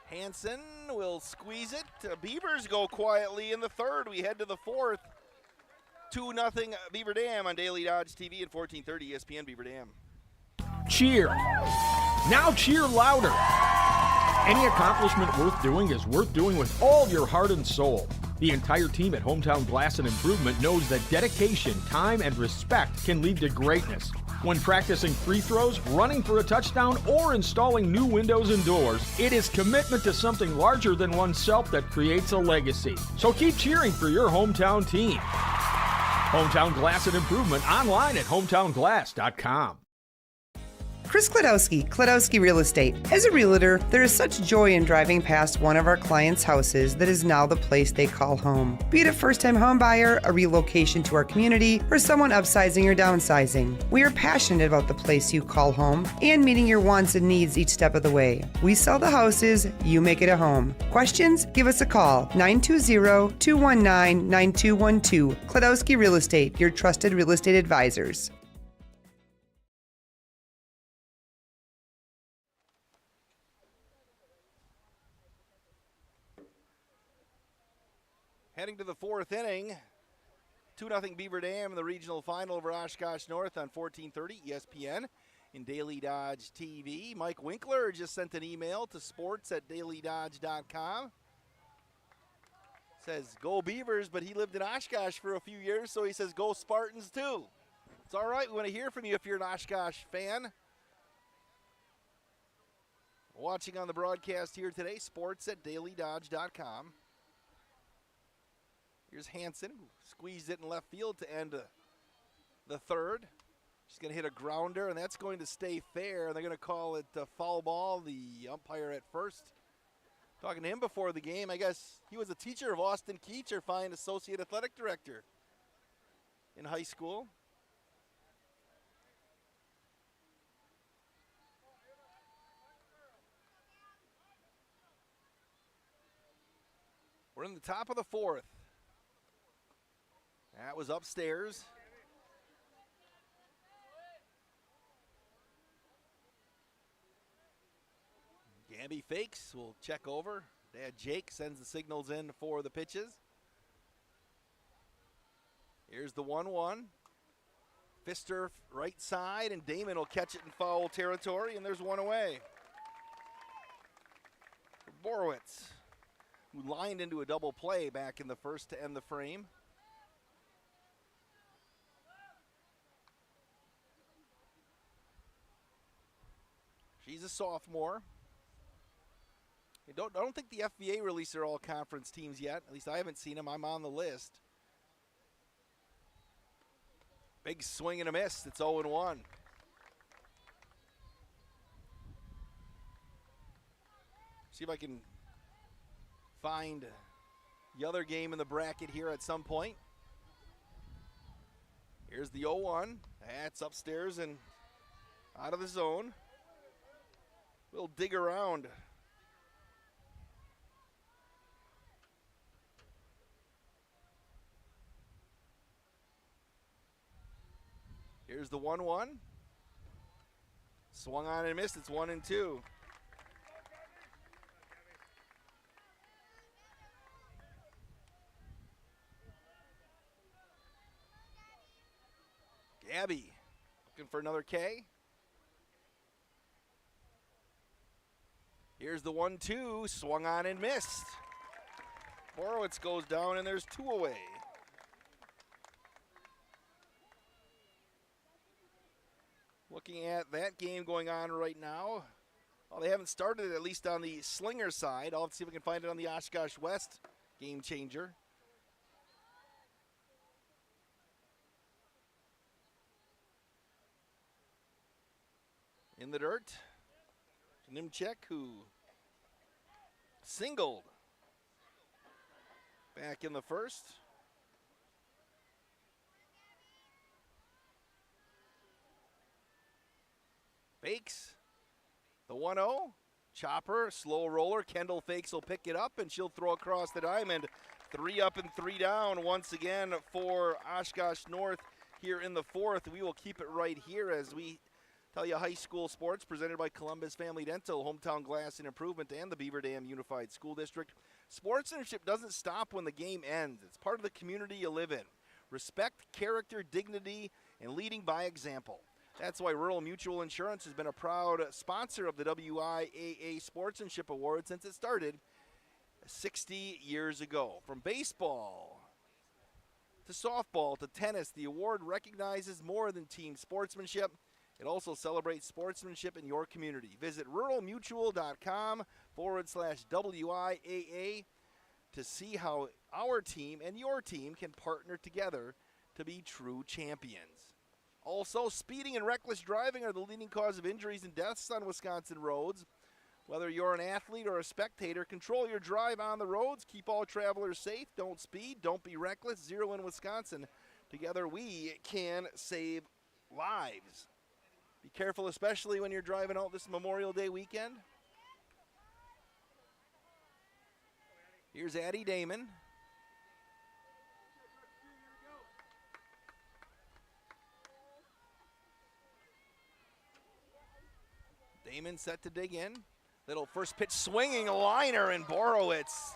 Hansen will squeeze it. Beavers go quietly in the third. We head to the fourth. 2-0 Beaver Dam on Daily Dodge TV at 1430 ESPN Beaver Dam. Cheer. Now cheer louder. Any accomplishment worth doing is worth doing with all your heart and soul. The entire team at Hometown Glass and Improvement knows that dedication, time, and respect can lead to greatness. When practicing free throws, running for a touchdown, or installing new windows and doors, it is commitment to something larger than oneself that creates a legacy. So keep cheering for your hometown team. Hometown Glass and Improvement online at hometownglass.com. Chris Kladowski Real Estate. As a realtor, there is such joy in driving past one of our clients' houses that is now the place they call home. Be it a first-time home buyer, a relocation to our community, or someone upsizing or downsizing. We are passionate about the place you call home and meeting your wants and needs each step of the way. We sell the houses, you make it a home. Questions? Give us a call, 920-219-9212. Kladowski Real Estate, your trusted real estate advisors. Heading to the fourth inning, 2-0 Beaver Dam in the regional final over Oshkosh North on 1430 ESPN in Daily Dodge TV. Mike Winkler just sent an email to sports@dailydodge.com. Says, go Beavers, but he lived in Oshkosh for a few years, so he says, go Spartans too. It's all right. We want to hear from you if you're an Oshkosh fan. Watching on the broadcast here today, sports@dailydodge.com. Here's Hansen, who squeezed it in left field to end the third. She's going to hit a grounder, and that's going to stay fair. And they're going to call it a foul ball. The umpire at first, talking to him before the game, I guess he was a teacher of Austin Keach, or fine associate athletic director in high school. We're in the top of the fourth. That was upstairs. Gabby fakes, will check over. Dad Jake sends the signals in for the pitches. Here's the 1-1. Pfister right side, and Damon will catch it in foul territory, and there's one away. Borowitz, who lined into a double play back in the first to end the frame. She's a sophomore. I don't think the FVA released their all-conference teams yet. At least I haven't seen them. I'm on the list. Big swing and a miss. It's 0-1. See if I can find the other game in the bracket here at some point. Here's the 0-1. That's upstairs and out of the zone. We'll dig around. Here's the 1-1. Swung on and missed. It's 1-2. Gabby looking for another K. Here's the 1-2. Swung on and missed. Borowitz goes down, and there's two away. Looking at that game going on right now. Well, they haven't started, at least on the Slinger side. I'll see if we can find it on the Oshkosh West game changer. In the dirt, Nimchek, who singled back in the first. Fakes the 1-0. Chopper, slow roller. Kendall Fakes will pick it up, and she'll throw across the diamond. 3 up and 3 down once again for Oshkosh North here in the fourth. We will keep it right here as we tell you high school sports presented by Columbus Family Dental, Hometown Glass and Improvement, and the Beaver Dam Unified School District. Sportsmanship doesn't stop when the game ends. It's part of the community you live in. Respect, character, dignity, and leading by example. That's why Rural Mutual Insurance has been a proud sponsor of the WIAA Sportsmanship Award since it started 60 years ago. From baseball to softball to tennis, the award recognizes more than team sportsmanship. It also celebrates sportsmanship in your community. Visit ruralmutual.com/WIAA to see how our team and your team can partner together to be true champions. Also, speeding and reckless driving are the leading cause of injuries and deaths on Wisconsin roads. Whether you're an athlete or a spectator, control your drive on the roads. Keep all travelers safe. Don't speed. Don't be reckless. Zero in Wisconsin. Together we can save lives. Be careful, especially when you're driving out this Memorial Day weekend. Here's Addie Damon. Damon set to dig in. Little first pitch swinging a liner, and Borowitz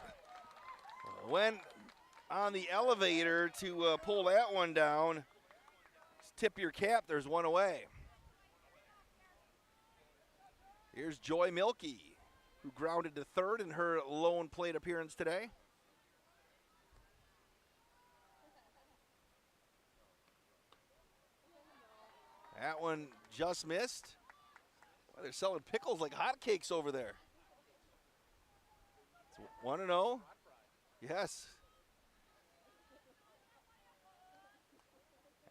went on the elevator to pull that one down. Just tip your cap, there's one away. Here's Joy Milkey, who grounded to third in her lone plate appearance today. That one just missed. Well, they're selling pickles like hotcakes over there. It's 1-0. Yes.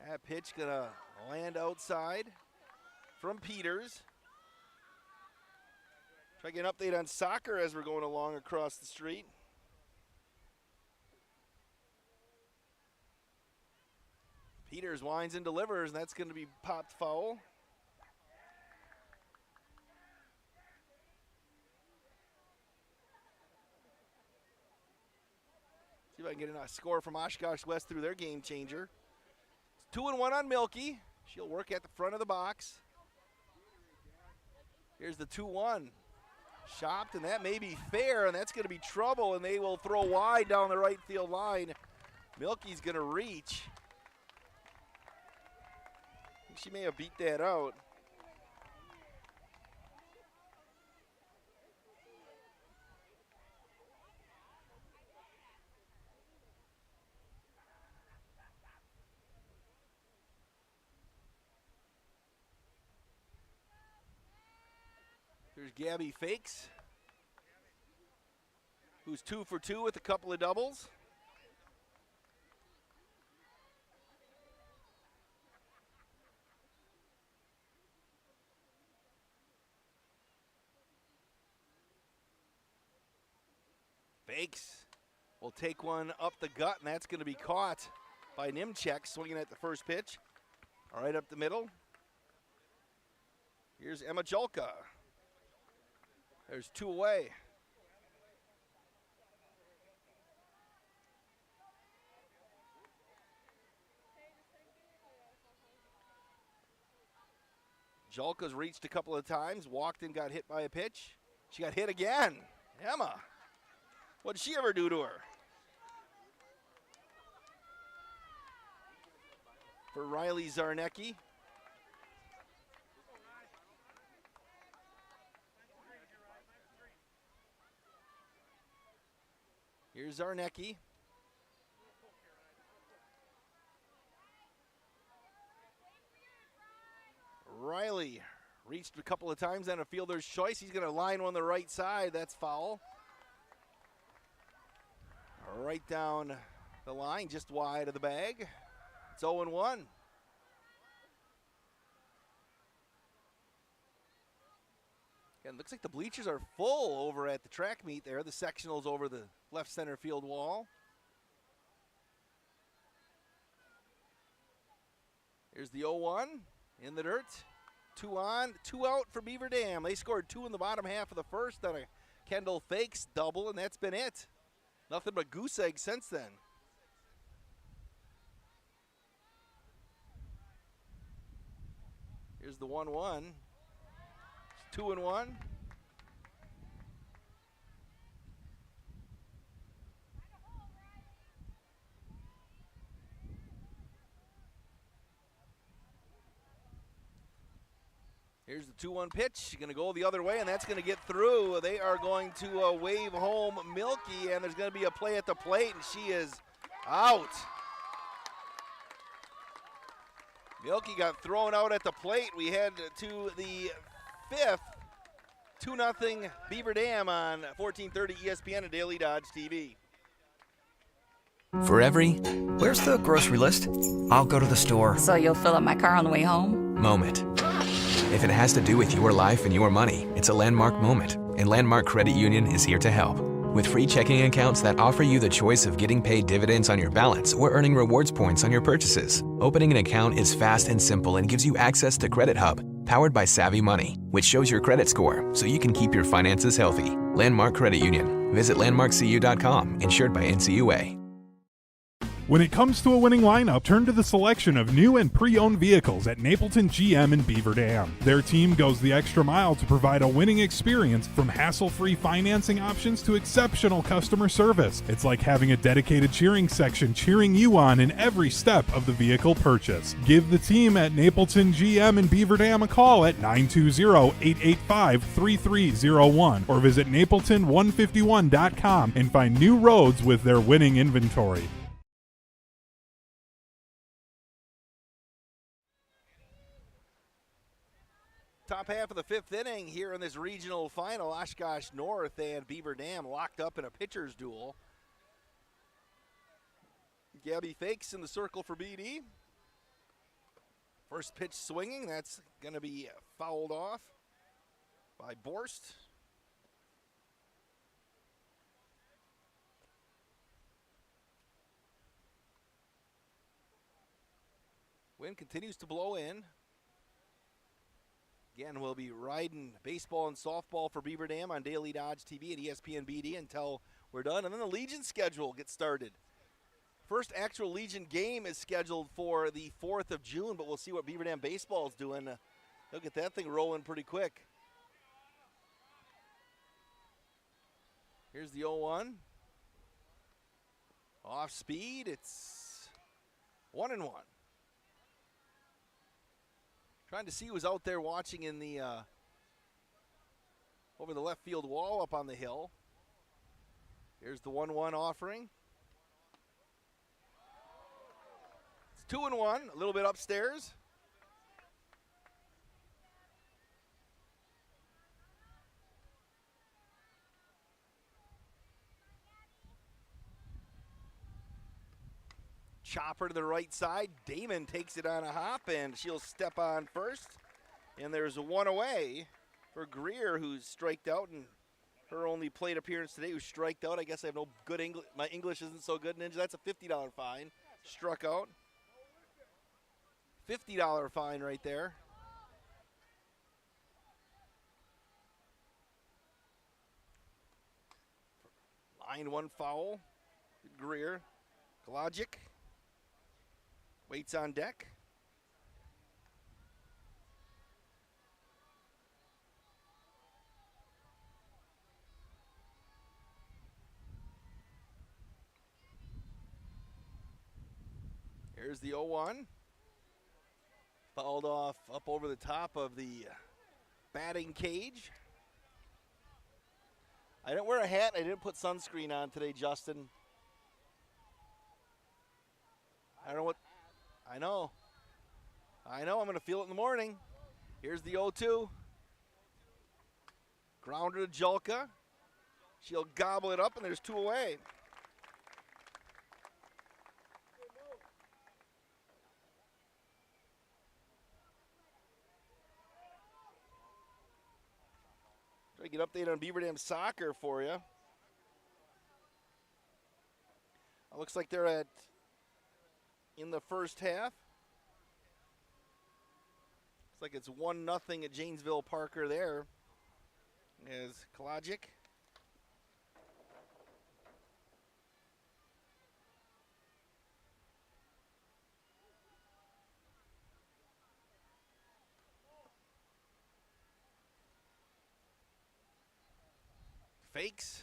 That pitch gonna land outside from Peters. Try to get an update on soccer as we're going along across the street. Peters winds and delivers, and that's going to be popped foul. See if I can get a score from Oshkosh West through their game changer. It's 2-1 on Milky. She'll work at the front of the box. Here's the 2-1. Shopped, and that may be fair, and that's going to be trouble, and they will throw wide down the right field line. Milky's going to reach. She may have beat that out. There's Gabby Fakes, who's 2 for 2 with a couple of doubles. Fakes will take one up the gut, and that's going to be caught by Nimchek, swinging at the first pitch. All right, up the middle. Here's Emma Julka. There's 2 away. Julka's reached a couple of times, walked and got hit by a pitch. She got hit again. Emma, what did she ever do to her? For Riley Zarnecki. Here's Zarnecki. Riley reached a couple of times on a fielder's choice. He's going to line one the right side. That's foul. Right down the line, just wide of the bag. It's 0-1. Again, looks like the bleachers are full over at the track meet there. The sectional's over the left center field wall. Here's the 0-1 in the dirt. 2 on, 2 out for Beaver Dam. They scored 2 in the bottom half of the first on a Kendall Fakes double, and that's been it. Nothing but goose egg since then. Here's the 1-1. 2-1. Here's the 2-1 pitch. Going to go the other way, and that's going to get through. They are going to wave home Milky, and there's going to be a play at the plate, and she is out. Milky got thrown out at the plate. We head to the 5th. 2-0 Beaver Dam on 1430 ESPN and Daily Dodge TV. For every, where's the grocery list? I'll go to the store. So you'll fill up my car on the way home? Moment. If it has to do with your life and your money, it's a landmark moment, and Landmark Credit Union is here to help. With free checking accounts that offer you the choice of getting paid dividends on your balance or earning rewards points on your purchases. Opening an account is fast and simple and gives you access to Credit Hub, powered by Savvy Money, which shows your credit score so you can keep your finances healthy. Landmark Credit Union. Visit landmarkcu.com, insured by NCUA. When it comes to a winning lineup, turn to the selection of new and pre-owned vehicles at Napleton GM in Beaver Dam. Their team goes the extra mile to provide a winning experience, from hassle-free financing options to exceptional customer service. It's like having a dedicated cheering section cheering you on in every step of the vehicle purchase. Give the team at Napleton GM in Beaver Dam a call at 920-885-3301 or visit napleton151.com and find new roads with their winning inventory. Top half of the 5th inning here in this regional final. Oshkosh North and Beaver Dam locked up in a pitcher's duel. Gabby Fakes in the circle for BD. First pitch swinging, that's going to be fouled off by Borst. Wind continues to blow in. Again, we'll be riding baseball and softball for Beaver Dam on Daily Dodge TV and ESPN BD until we're done. And then the Legion schedule gets started. First actual Legion game is scheduled for the 4th of June, but we'll see what Beaver Dam baseball is doing. They'll get that thing rolling pretty quick. Here's the 0-1. Off speed, it's 1-1. Trying to see who's out there watching in the over the left field wall up on the hill. Here's the 1-1 offering. It's 2-1, a little bit upstairs. Chopper to the right side. Damon takes it on a hop, and she'll step on first. And there's a one away for Greer, who's striked out, and her only plate appearance today, who's striked out. I guess I have no good English. My English isn't so good, Ninja. That's a $50 fine. Struck out. $50 fine right there. Line one foul. Greer. Kolodzic. Waits on deck. Here's the 0-1. Fouled off up over the top of the batting cage. I didn't wear a hat. I didn't put sunscreen on today, Justin. I don't know what. I know. I'm going to feel it in the morning. Here's the 0-2. Grounder to Julka. She'll gobble it up, and there's two away. Try to get an update on Beaver Dam soccer for you. It looks like they're in the first half. Looks like it's 1-0 at Janesville Parker there. As Kolodzic. Fakes.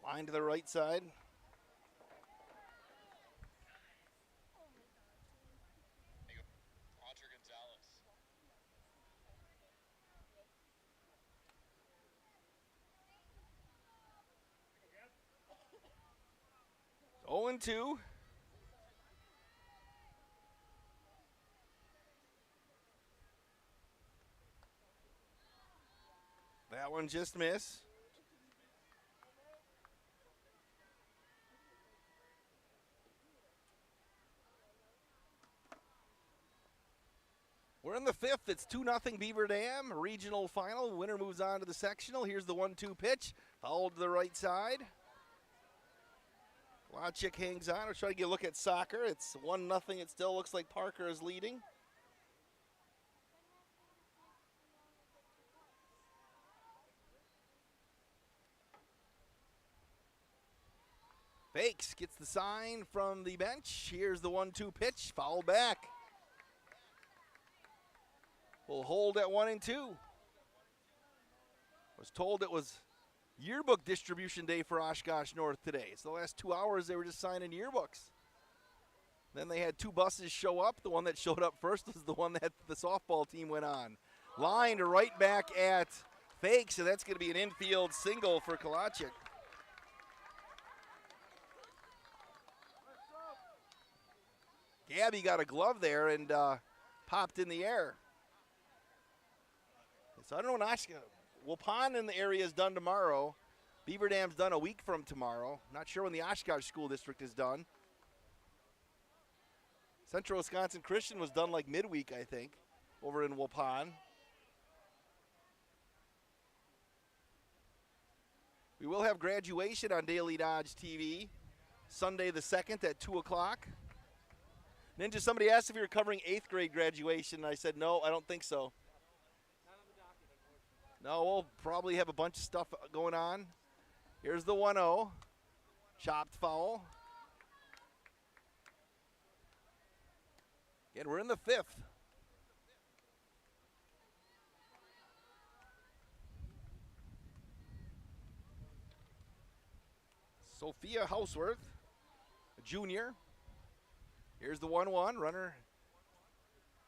Line to the right side. It's 0-2. That one just missed. We're in the fifth. It's 2-0 Beaver Dam. Regional final. Winner moves on to the sectional. Here's the 1-2 pitch. Fouled to the right side. Kolodzic hangs on. We're trying to get a look at soccer. It's 1-0. It still looks like Parker is leading. Fakes gets the sign from the bench. Here's the 1-2 pitch. Foul back. We'll hold at 1-2. Was told it was yearbook distribution day for Oshkosh North today. So the last 2 hours they were just signing yearbooks. Then they had two buses show up. The one that showed up first was the one that the softball team went on. Line to right back at Fakes, so that's going to be an infield single for Kolodzic. Gabby got a glove there and popped in the air. So I don't know when Waupun in the area is done tomorrow. Beaver Dam's done a week from tomorrow. Not sure when the Oshkosh School District is done. Central Wisconsin Christian was done like midweek, I think, over in Waupun. We will have graduation on Daily Dodge TV Sunday the 2nd at 2 o'clock. Ninja, somebody asked if you were covering 8th grade graduation, and I said, no, I don't think so. No, we'll probably have a bunch of stuff going on. Here's the 1-0. Chopped foul. Again, we're in the 5th. Sophia Houseworth, a junior. Here's the 1-1. Runner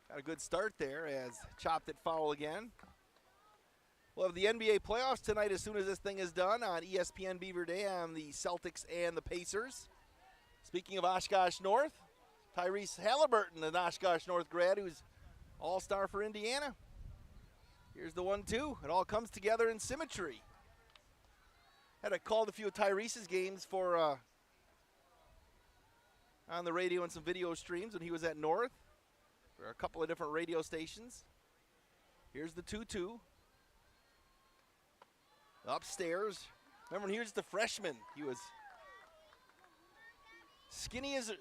got a good start there as chopped it foul again. We'll have the NBA playoffs tonight as soon as this thing is done on ESPN Beaver Dam, the Celtics and the Pacers. Speaking of Oshkosh North, Tyrese Halliburton, an Oshkosh North grad who's all-star for Indiana. Here's the 1-2. It all comes together in symmetry. Had I called a few of Tyrese's games for on the radio and some video streams when he was at North. There are a couple of different radio stations. Here's the 2-2. Upstairs. Remember when he was just a freshman, he was skinny as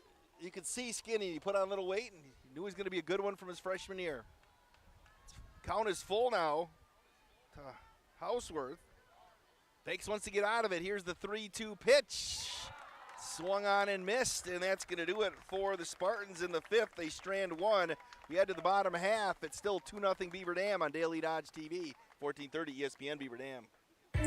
you could see skinny. He put on a little weight and he knew he was going to be a good one from his freshman year. Count is full now to Houseworth. Fakes wants to get out of it. Here's the 3-2 pitch. Swung on and missed, and that's going to do it for the Spartans in the 5th. They strand one. We head to the bottom half. It's still 2-0 Beaver Dam on Daily Dodge TV, 1430 ESPN Beaver Dam.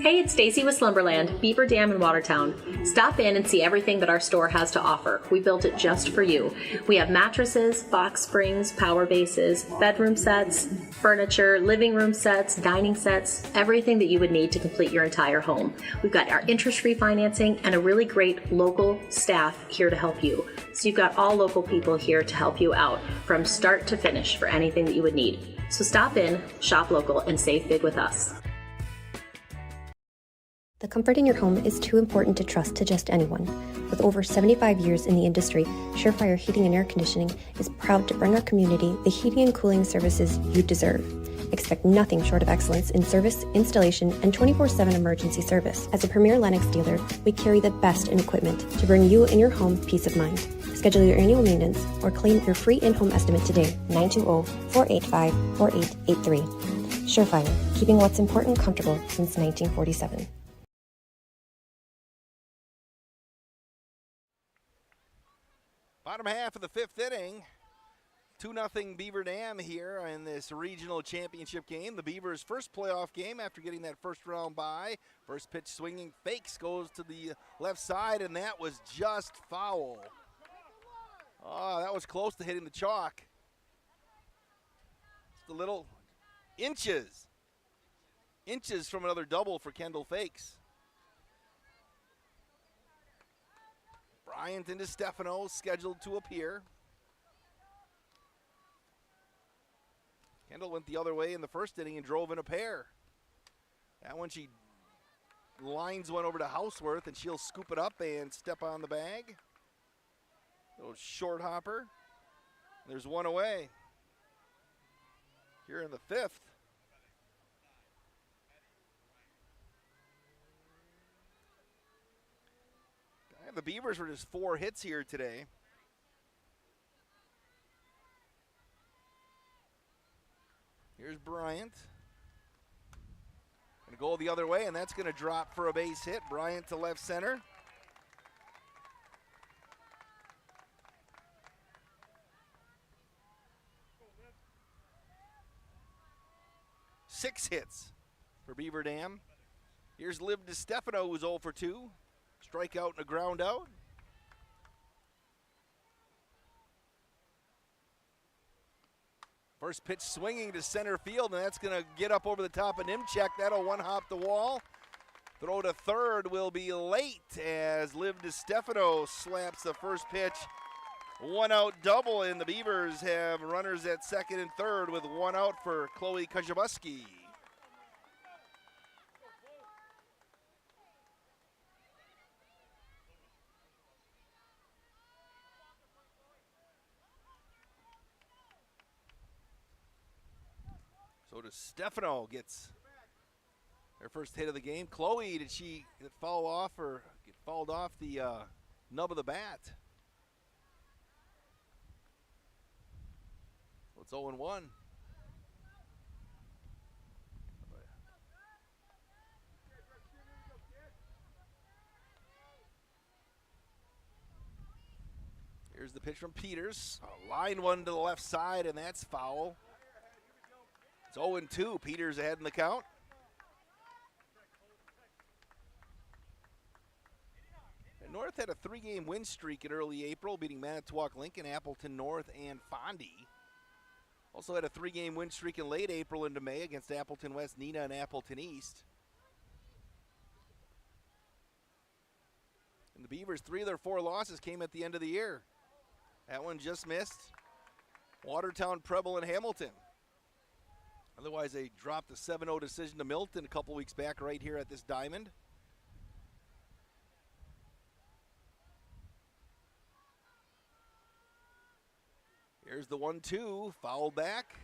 Hey, it's Stacy with Slumberland, Beaver Dam in Watertown. Stop in and see everything that our store has to offer. We built it just for you. We have mattresses, box springs, power bases, bedroom sets, furniture, living room sets, dining sets, everything that you would need to complete your entire home. We've got our interest-free financing and a really great local staff here to help you. So you've got all local people here to help you out from start to finish for anything that you would need. So stop in, shop local, and save big with us. The comfort in your home is too important to trust to just anyone. With over 75 years in the industry, Surefire Heating and Air Conditioning is proud to bring our community the heating and cooling services you deserve. Expect nothing short of excellence in service, installation, and 24/7 emergency service. As a premier Lennox dealer, we carry the best in equipment to bring you and your home peace of mind. Schedule your annual maintenance or claim your free in-home estimate today, 920-485-4883. Surefire, keeping what's important comfortable since 1947. Bottom half of the 5th inning. 2-0 Beaver Dam here in this regional championship game. The Beavers' first playoff game after getting that first round bye. First pitch swinging, fakes, goes to the left side, and that was just foul. Oh, that was close to hitting the chalk. Just a little inches from another double for Kendall Fakes. Bryant into Stefano, scheduled to appear. Kendall went the other way in the first inning and drove in a pair. That one she lines one over to Houseworth, and she'll scoop it up and step on the bag. Little short hopper. There's one away. Here in the 5th. The Beavers were just 4 hits here today. Here's Bryant. Gonna go the other way, and that's gonna drop for a base hit. Bryant to left center. Six hits for Beaver Dam. Here's Liv DiStefano, who's 0 for 2. Strikeout and a ground out. First pitch swinging to center field, and that's going to get up over the top of Nimchek. That'll one-hop the wall. Throw to third will be late as Liv DiStefano slaps the first pitch. One out double, and the Beavers have runners at second and third with one out for Chloe Kajabuski. So does Stefano, gets her first hit of the game. Chloe, did she fall off or get fouled off the nub of the bat? So it's 0-1. Here's the pitch from Peters. A line one to the left side, and that's foul. It's 0-2. Peters ahead in the count. And North had a 3-game win streak in early April, beating Manitowoc, Lincoln, Appleton North, and Fondy. Also had a 3-game win streak in late April into May against Appleton West, Neenah, and Appleton East. And the Beavers, 3 of their 4 losses came at the end of the year. That one just missed. Watertown, Preble, and Hamilton. Otherwise, they dropped a 7-0 decision to Milton a couple weeks back right here at this diamond. Here's the 1-2, foul back.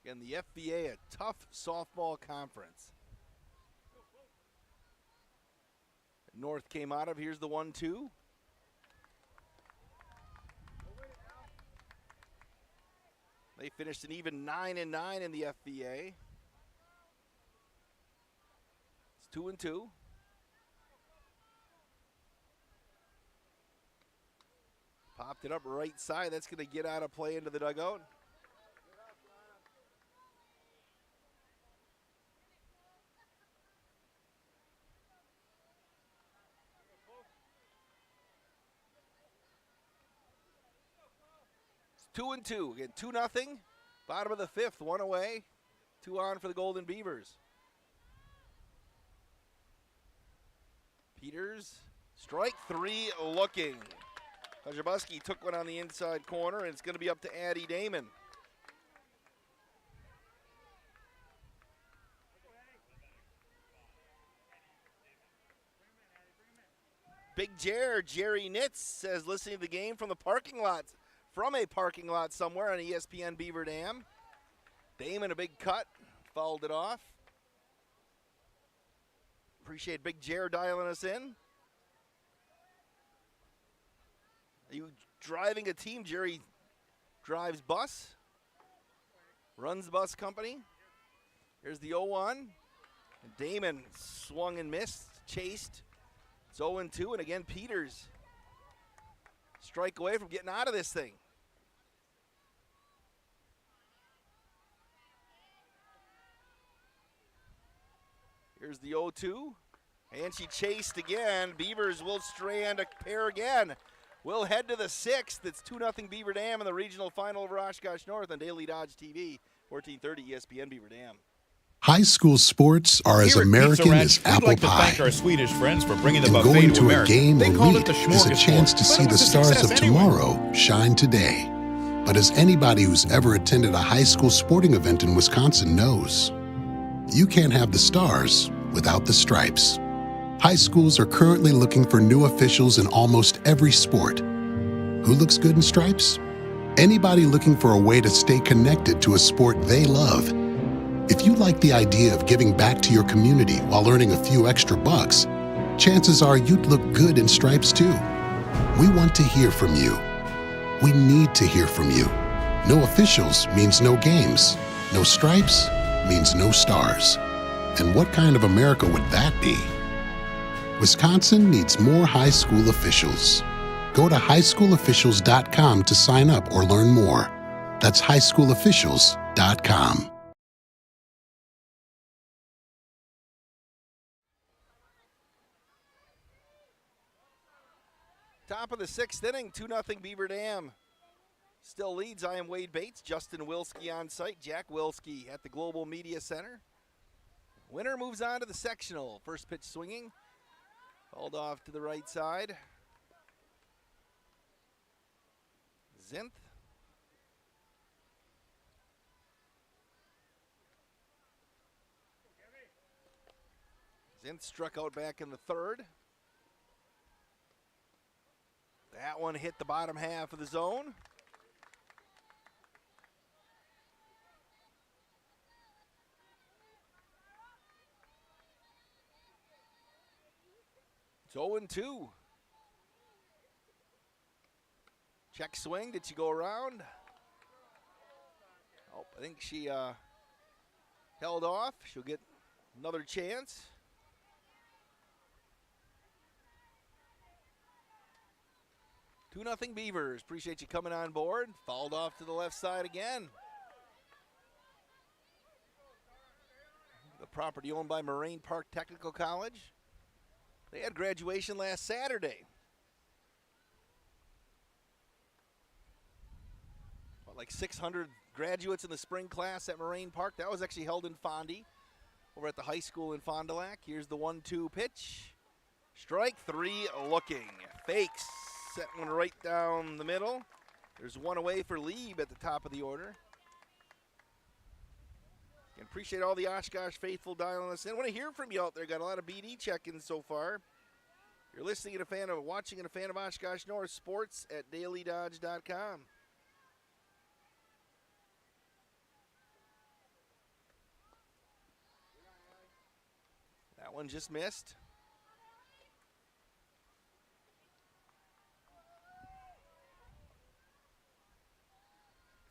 And the FBA, a tough softball conference. North came out of, here's the 1-2. They finished an even 9-9 in the FBA. It's 2-2. Popped it up right side. That's going to get out of play into the dugout. It's 2-2. Again, 2-0. Bottom of the 5th, 1 away. 2 on for the Golden Beavers. Peters, strike 3 looking. Kajabuski took one on the inside corner, and it's going to be up to Addie Damon. Big Jerry Nitz says listening to the game from a parking lot somewhere on ESPN Beaver Dam. Damon, a big cut, fouled it off. Appreciate Big Jer dialing us in. Are you driving a team? Jerry drives bus, runs bus company. Here's the 0-1. And Damon swung and missed, chased. It's 0-2, and again, Peters strike away from getting out of this thing. Here's the 0-2, and she chased again. Beavers will strand a pair again. We'll head to the 6th. It's 2-0 Beaver Dam in the regional final over Oshkosh North on Daily Dodge TV, 1430 ESPN Beaver Dam. High school sports are as American as apple like to pie. Thank our Swedish friends for bringing the And buffet going to to a America. game They or called meet it the is a chance to smorgasbord, see but it the was a stars of success anyway. tomorrow shine today. But as anybody who's ever attended a high school sporting event in Wisconsin knows, you can't have the stars without the stripes. High schools are currently looking for new officials in almost every sport. Who looks good in stripes? Anybody looking for a way to stay connected to a sport they love. If you like the idea of giving back to your community while earning a few extra bucks, chances are you'd look good in stripes too. We want to hear from you. We need to hear from you. No officials means no games. No stripes means no stars. And what kind of America would that be? Wisconsin needs more high school officials. Go to highschoolofficials.com to sign up or learn more. That's highschoolofficials.com. Top of the 6th inning, 2-0 Beaver Dam. Still leads. I am Wade Bates. Justin Wilski on site. Jack Wilski at the Global Media Center. Winner moves on to the sectional. First pitch swinging. Hauled off to the right side. Zinth. Zinth struck out back in the 3rd. That one hit the bottom half of the zone. It's 0-2. Check swing. Did she go around? Oh, I think she held off. She'll get another chance. Two 2-0 Beavers. Appreciate you coming on board. Fouled off to the left side again. The property owned by Moraine Park Technical College. They had graduation last Saturday. What, like 600 graduates in the spring class at Moraine Park. That was actually held in Fondy over at the high school in Fond du Lac. Here's the 1-2 pitch. Strike three looking. Fakes. Set one right down the middle. There's one away for Lieb at the top of the order. And appreciate all the Oshkosh faithful dialing us in. I want to hear from you out there. Got a lot of BD check-ins so far. If you're listening and a fan of watching and a fan of Oshkosh North, sports at dailydodge.com. That one just missed.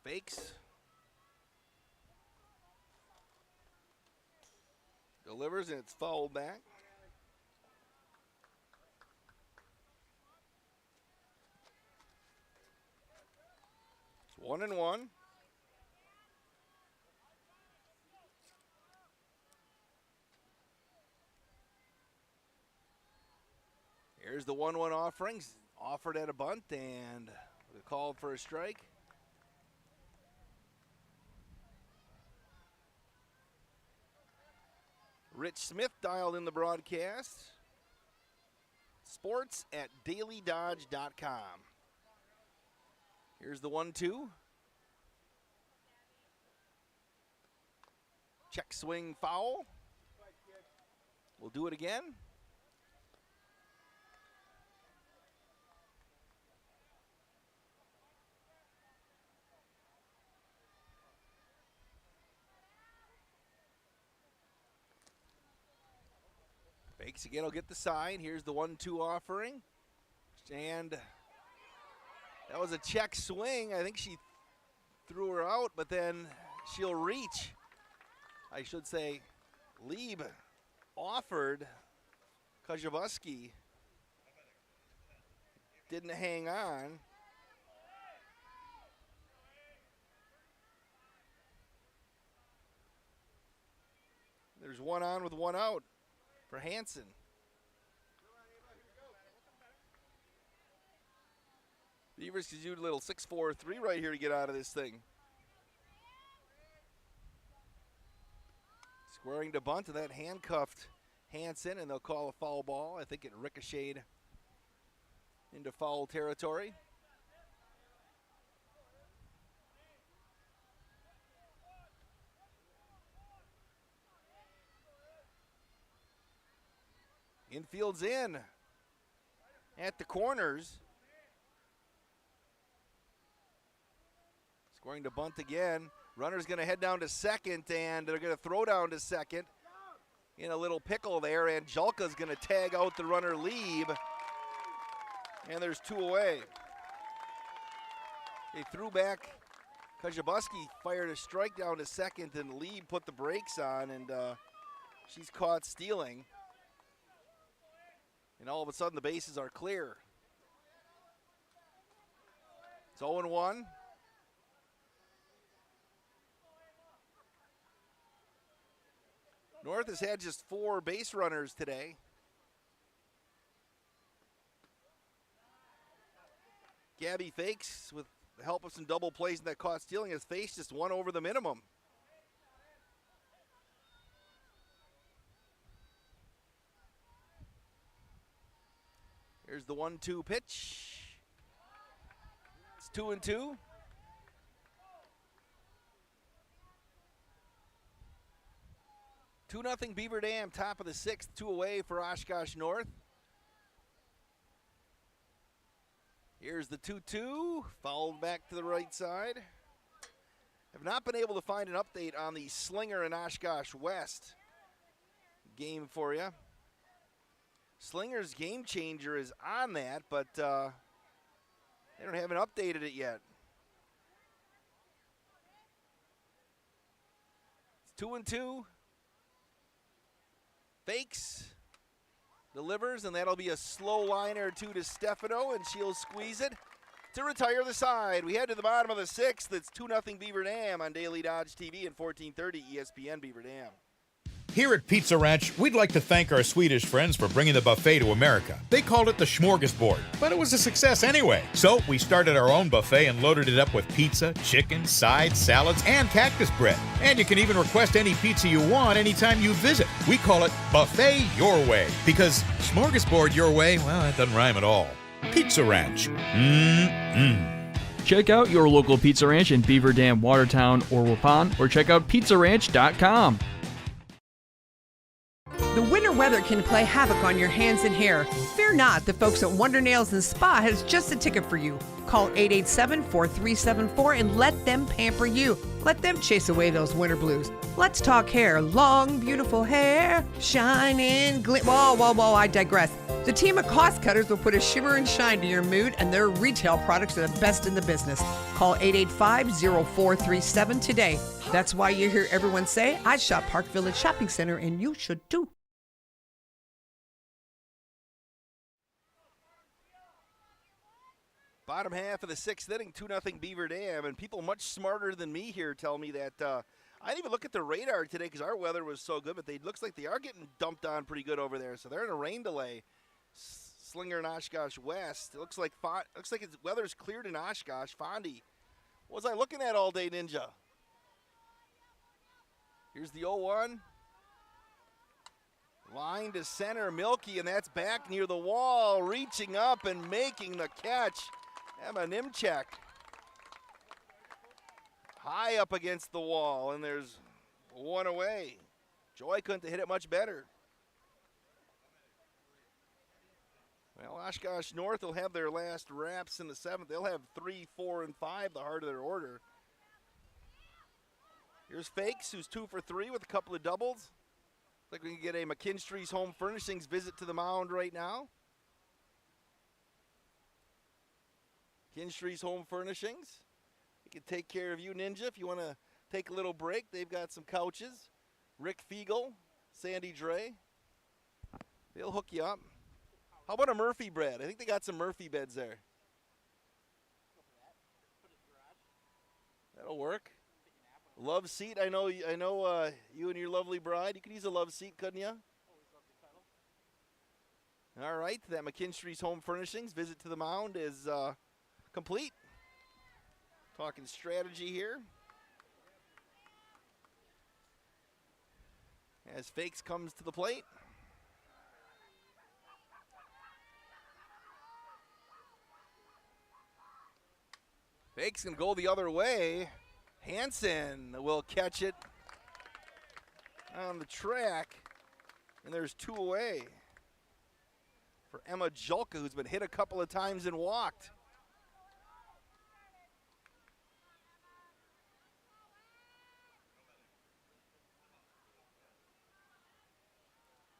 Fakes. Delivers, and it's fouled back. It's 1-1. Here's the 1-1 offerings. Offered at a bunt and called for a strike. Rich Smith dialed in the broadcast. Sports at dailydodge.com. Here's the 1-2. Check swing foul. We'll do it again. Fakes again, will get the sign. Here's the 1-2 offering. And that was a check swing. I think she threw her out, but then she'll reach. I should say Lieb offered. Kozhevsky didn't hang on. There's one on with one out for Hansen. Beavers could do a little 6-4-3 right here to get out of this thing. Squaring to bunt, and that handcuffed Hansen, and they'll call a foul ball. I think it ricocheted into foul territory. Infield's in at the corners. Scoring to bunt again. Runner's going to head down to second, and they're going to throw down to second. In a little pickle there, and Julka's going to tag out the runner Lieb. And there's two away. They threw back. Kozhevsky fired a strike down to second, and Lieb put the brakes on, and she's caught stealing. And all of a sudden, the bases are clear. It's 0-1. North has had just 4 base runners today. Gabby Fakes, with the help of some double plays and that caught stealing, has faced just one over the minimum. Here's the 1-2 pitch. It's 2-2. Two 2-0 Beaver Dam, top of the 6th, 2 away for Oshkosh North. Here's the 2-2, fouled back to the right side. Have not been able to find an update on the Slinger and Oshkosh West game for you. Slinger's Game Changer is on that, but they haven't updated it yet. It's 2-2. Fakes, delivers, and that'll be a slow liner to Stefano, and she'll squeeze it to retire the side. We head to the bottom of the sixth. It's 2-0 Beaver Dam on Daily Dodge TV and 1430 ESPN Beaver Dam. Here at Pizza Ranch, we'd like to thank our Swedish friends for bringing the buffet to America. They called it the Smorgasbord, but it was a success anyway. So we started our own buffet and loaded it up with pizza, chicken, sides, salads, and cactus bread. And you can even request any pizza you want anytime you visit. We call it Buffet Your Way, because Smorgasbord your way, well, that doesn't rhyme at all. Pizza Ranch. Check out your local Pizza Ranch in Beaver Dam, Watertown, or Waupun, or check out pizzaranch.com. The winter weather can play havoc on your hands and hair. Fear not, the folks at Wonder Nails and Spa has just a ticket for you. Call 887-4374 and let them pamper you. Let them chase away those winter blues. Let's talk hair. Long, beautiful hair, shining, whoa, I digress. The team of cost cutters will put a shimmer and shine to your mood, and their retail products are the best in the business. Call 885-0437 today. That's why you hear everyone say, I shop Park Village Shopping Center, and you should too. Bottom half of the sixth inning, 2-0 Beaver Dam, and people much smarter than me here tell me that I didn't even look at the radar today because our weather was so good, but it looks like they are getting dumped on pretty good over there, so they're in a rain delay. Slinger and Oshkosh West. It looks like its weather's cleared in Oshkosh. Fondy, what was I looking at all day, Ninja? Here's the 0-1. Line to center, Milky, and that's back near the wall, reaching up and making the catch. Emma Nimchek. High up against the wall, and there's one away. Joy couldn't hit it much better. Well, Oshkosh North will have their last wraps in the seventh. They'll have 3, 4, and 5, the heart of their order. Here's Fakes, who's 2 for 3 with a couple of doubles. Looks like we can get a McKinstry's Home Furnishings visit to the mound right now. McKinstry's Home Furnishings. We can take care of you, Ninja, if you want to take a little break. They've got some couches. Rick Fiegel, Sandy Dre. They'll hook you up. How about a Murphy bed? I think they got some Murphy beds there. That'll work. Love seat. I know. You and your lovely bride. You could use a love seat, couldn't you? All right. That McKinstry's Home Furnishings visit to the mound is complete. Talking strategy here. As Fakes comes to the plate. Fakes can go the other way. Hansen will catch it on the track, and there's 2 away for Emma Julka, who's been hit a couple of times and walked.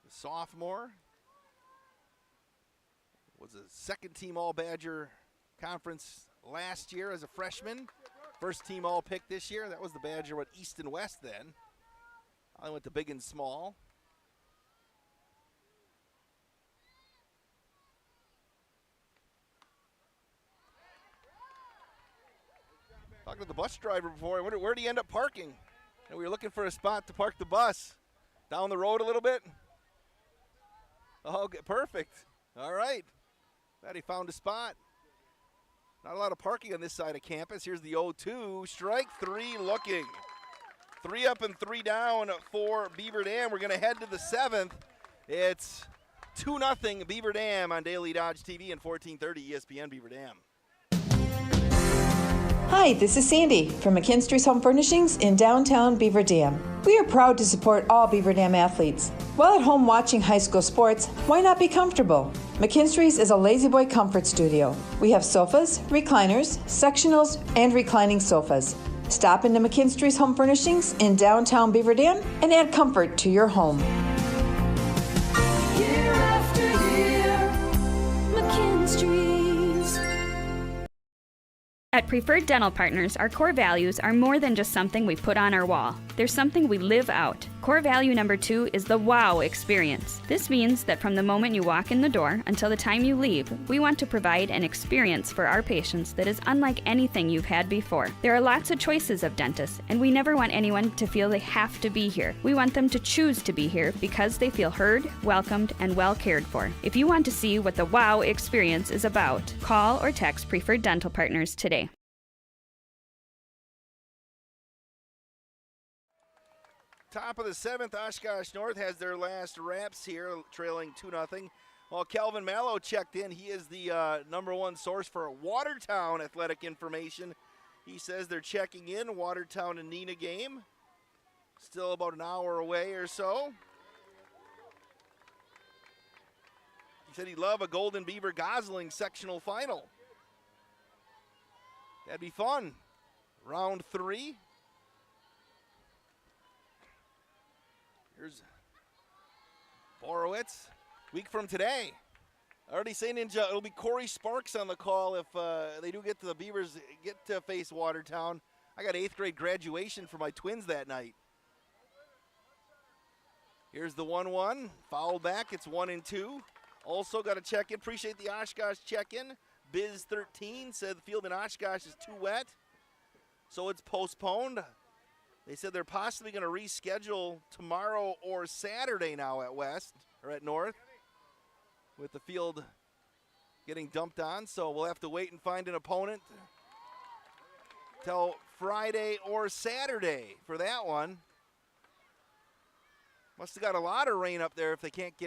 The sophomore was a second-team All-Badger Conference last year as a freshman. First team all pick this year. That was the Badger at East and West then. I went to big and small. Talking to the bus driver before, I wondered where'd he end up parking? And we were looking for a spot to park the bus. Down the road a little bit? Oh, okay, perfect. All right. Glad he found a spot. Not a lot of parking on this side of campus. Here's the 0-2. Strike 3 looking. 3 up and 3 down for Beaver Dam. We're going to head to the 7th. It's 2-0 Beaver Dam on Daily Dodge TV and 1430 ESPN Beaver Dam. Hi, this is Sandy from McKinstry's Home Furnishings in downtown Beaver Dam. We are proud to support all Beaver Dam athletes. While at home watching high school sports, why not be comfortable? McKinstry's is a lazy boy comfort studio. We have sofas, recliners, sectionals, and reclining sofas. Stop into McKinstry's Home Furnishings in downtown Beaver Dam and add comfort to your home. Year after year, McKinstry's. At Preferred Dental Partners, our core values are more than just something we put on our wall. They're something we live out. Core value number 2 is the wow experience. This means that from the moment you walk in the door until the time you leave, we want to provide an experience for our patients that is unlike anything you've had before. There are lots of choices of dentists, and we never want anyone to feel they have to be here. We want them to choose to be here because they feel heard, welcomed, and well cared for. If you want to see what the wow experience is about, call or text Preferred Dental Partners today. Top of the 7th, Oshkosh North has their last wraps here, trailing 2-0. While Calvin Mallow checked in, he is the #1 source for Watertown athletic information. He says they're checking in, Watertown and Neenah game. Still about an hour away or so. He said he'd love a Golden Beaver Gosling sectional final. That'd be fun. Round 3. Here's Borowitz. Week from today. Already saying it'll be Corey Sparks on the call if they do get to the Beavers, get to face Watertown. I got 8th grade graduation for my twins that night. Here's the 1-1. Foul back. It's 1-2. Also got to check in. Appreciate the Oshkosh check-in. Biz13 said the field in Oshkosh is too wet, so it's postponed. They said they're possibly going to reschedule tomorrow or Saturday now at West, or at North, with the field getting dumped on. So we'll have to wait and find an opponent till Friday or Saturday for that one. Must have got a lot of rain up there if they can't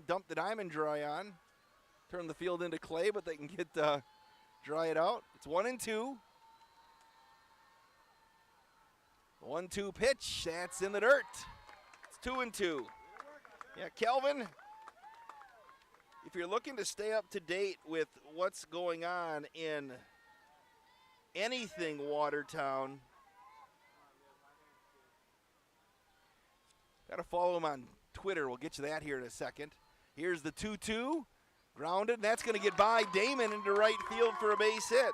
dump the diamond dry on. Turn the field into clay, but they can get dry it out. It's 1-2. 1-2 pitch, that's in the dirt. It's 2-2. Yeah, Kelvin, if you're looking to stay up to date with what's going on in anything Watertown, got to follow him on Twitter. We'll get you that here in a second. Here's the 2-2, grounded, and that's going to get by Damon into right field for a base hit.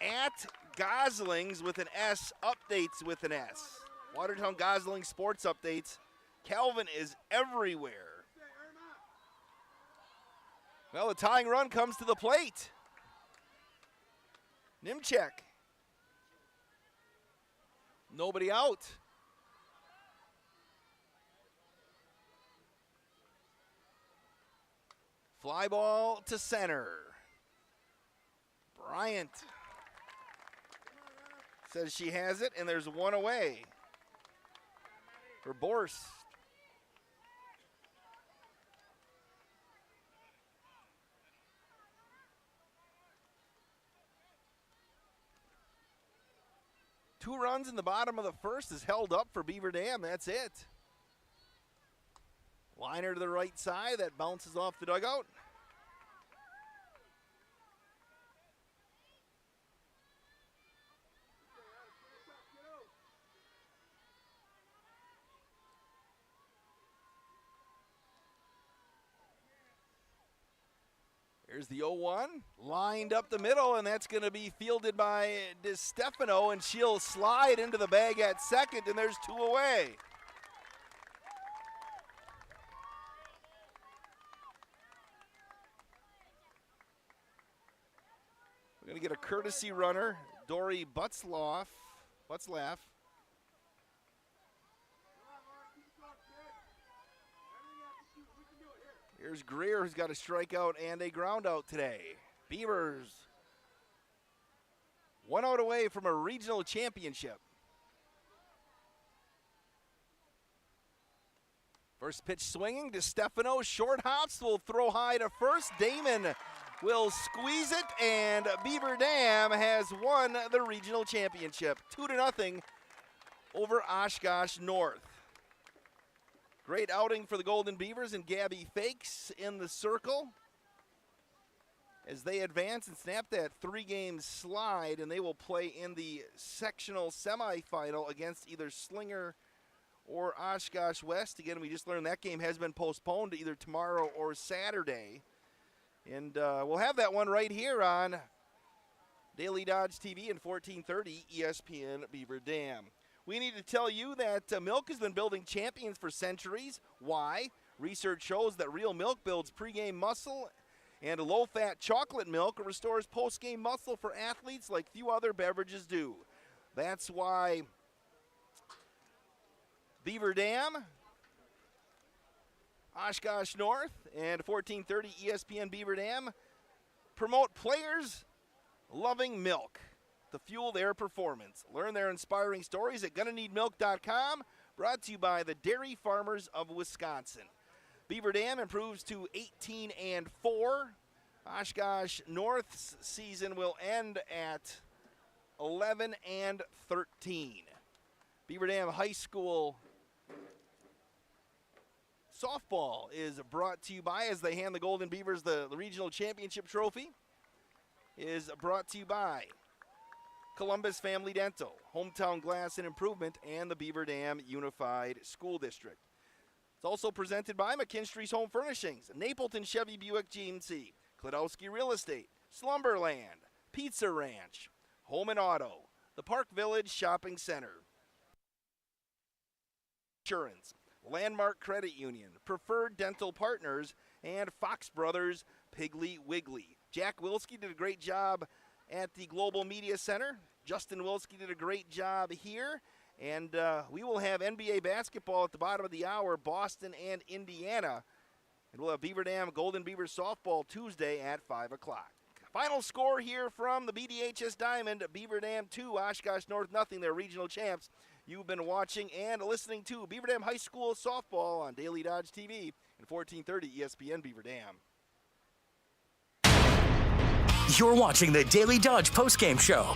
At Goslings with an S, updates with an S. Watertown Gosling Sports Updates. Calvin is everywhere. Well, the tying run comes to the plate. Nimchek. Nobody out. Fly ball to center. Bryant says she has it, and there's one away for Borst. Two runs in the bottom of the first is held up for Beaver Dam. That's it. Liner to the right side. That bounces off the dugout. Here's the 0-1, lined up the middle, and that's going to be fielded by DeStefano, and she'll slide into the bag at second, and there's two away. We're going to get a courtesy runner, Dory Butzlaff. Here's Greer, who's got a strikeout and a ground out today. Beavers 1 out away from a regional championship. First pitch swinging to Stefano. Short hops will throw high to first. Damon will squeeze it, and Beaver Dam has won the regional championship, 2-0 over Oshkosh North. Great outing for the Golden Beavers and Gabby Fakes in the circle as they advance and snap that 3-game slide, and they will play in the sectional semifinal against either Slinger or Oshkosh West. Again, we just learned that game has been postponed to either tomorrow or Saturday. And we'll have that one right here on Daily Dodge TV and 1430 ESPN Beaver Dam. We need to tell you that milk has been building champions for centuries. Why? Research shows that real milk builds pregame muscle, and low-fat chocolate milk restores post-game muscle for athletes like few other beverages do. That's why Beaver Dam, Oshkosh North, and 1430 ESPN Beaver Dam promote players loving milk to fuel their performance. Learn their inspiring stories at GonnaNeedMilk.com, brought to you by the Dairy Farmers of Wisconsin. Beaver Dam improves to 18-4. Oshkosh North's season will end at 11-13. Beaver Dam High School softball is brought to you by, as they hand the Golden Beavers the regional championship trophy, is brought to you by Columbus Family Dental, Hometown Glass and Improvement, and the Beaver Dam Unified School District. It's also presented by McKinstry's Home Furnishings, Napleton Chevy Buick GMC, Klodowski Real Estate, Slumberland, Pizza Ranch, Home and Auto, the Park Village Shopping Center, Insurance, Landmark Credit Union, Preferred Dental Partners, and Fox Brothers Piggly Wiggly. Jack Wilski did a great job at the Global Media Center. Justin Wilski did a great job here. And we will have NBA basketball at the bottom of the hour, Boston and Indiana. And we'll have Beaver Dam Golden Beavers softball Tuesday at 5 o'clock. Final score here from the BDHS Diamond, Beaver Dam 2, Oshkosh North nothing, their regional champs. You've been watching and listening to Beaver Dam High School softball on Daily Dodge TV and 1430 ESPN Beaver Dam. You're watching the Daily Dodge postgame show.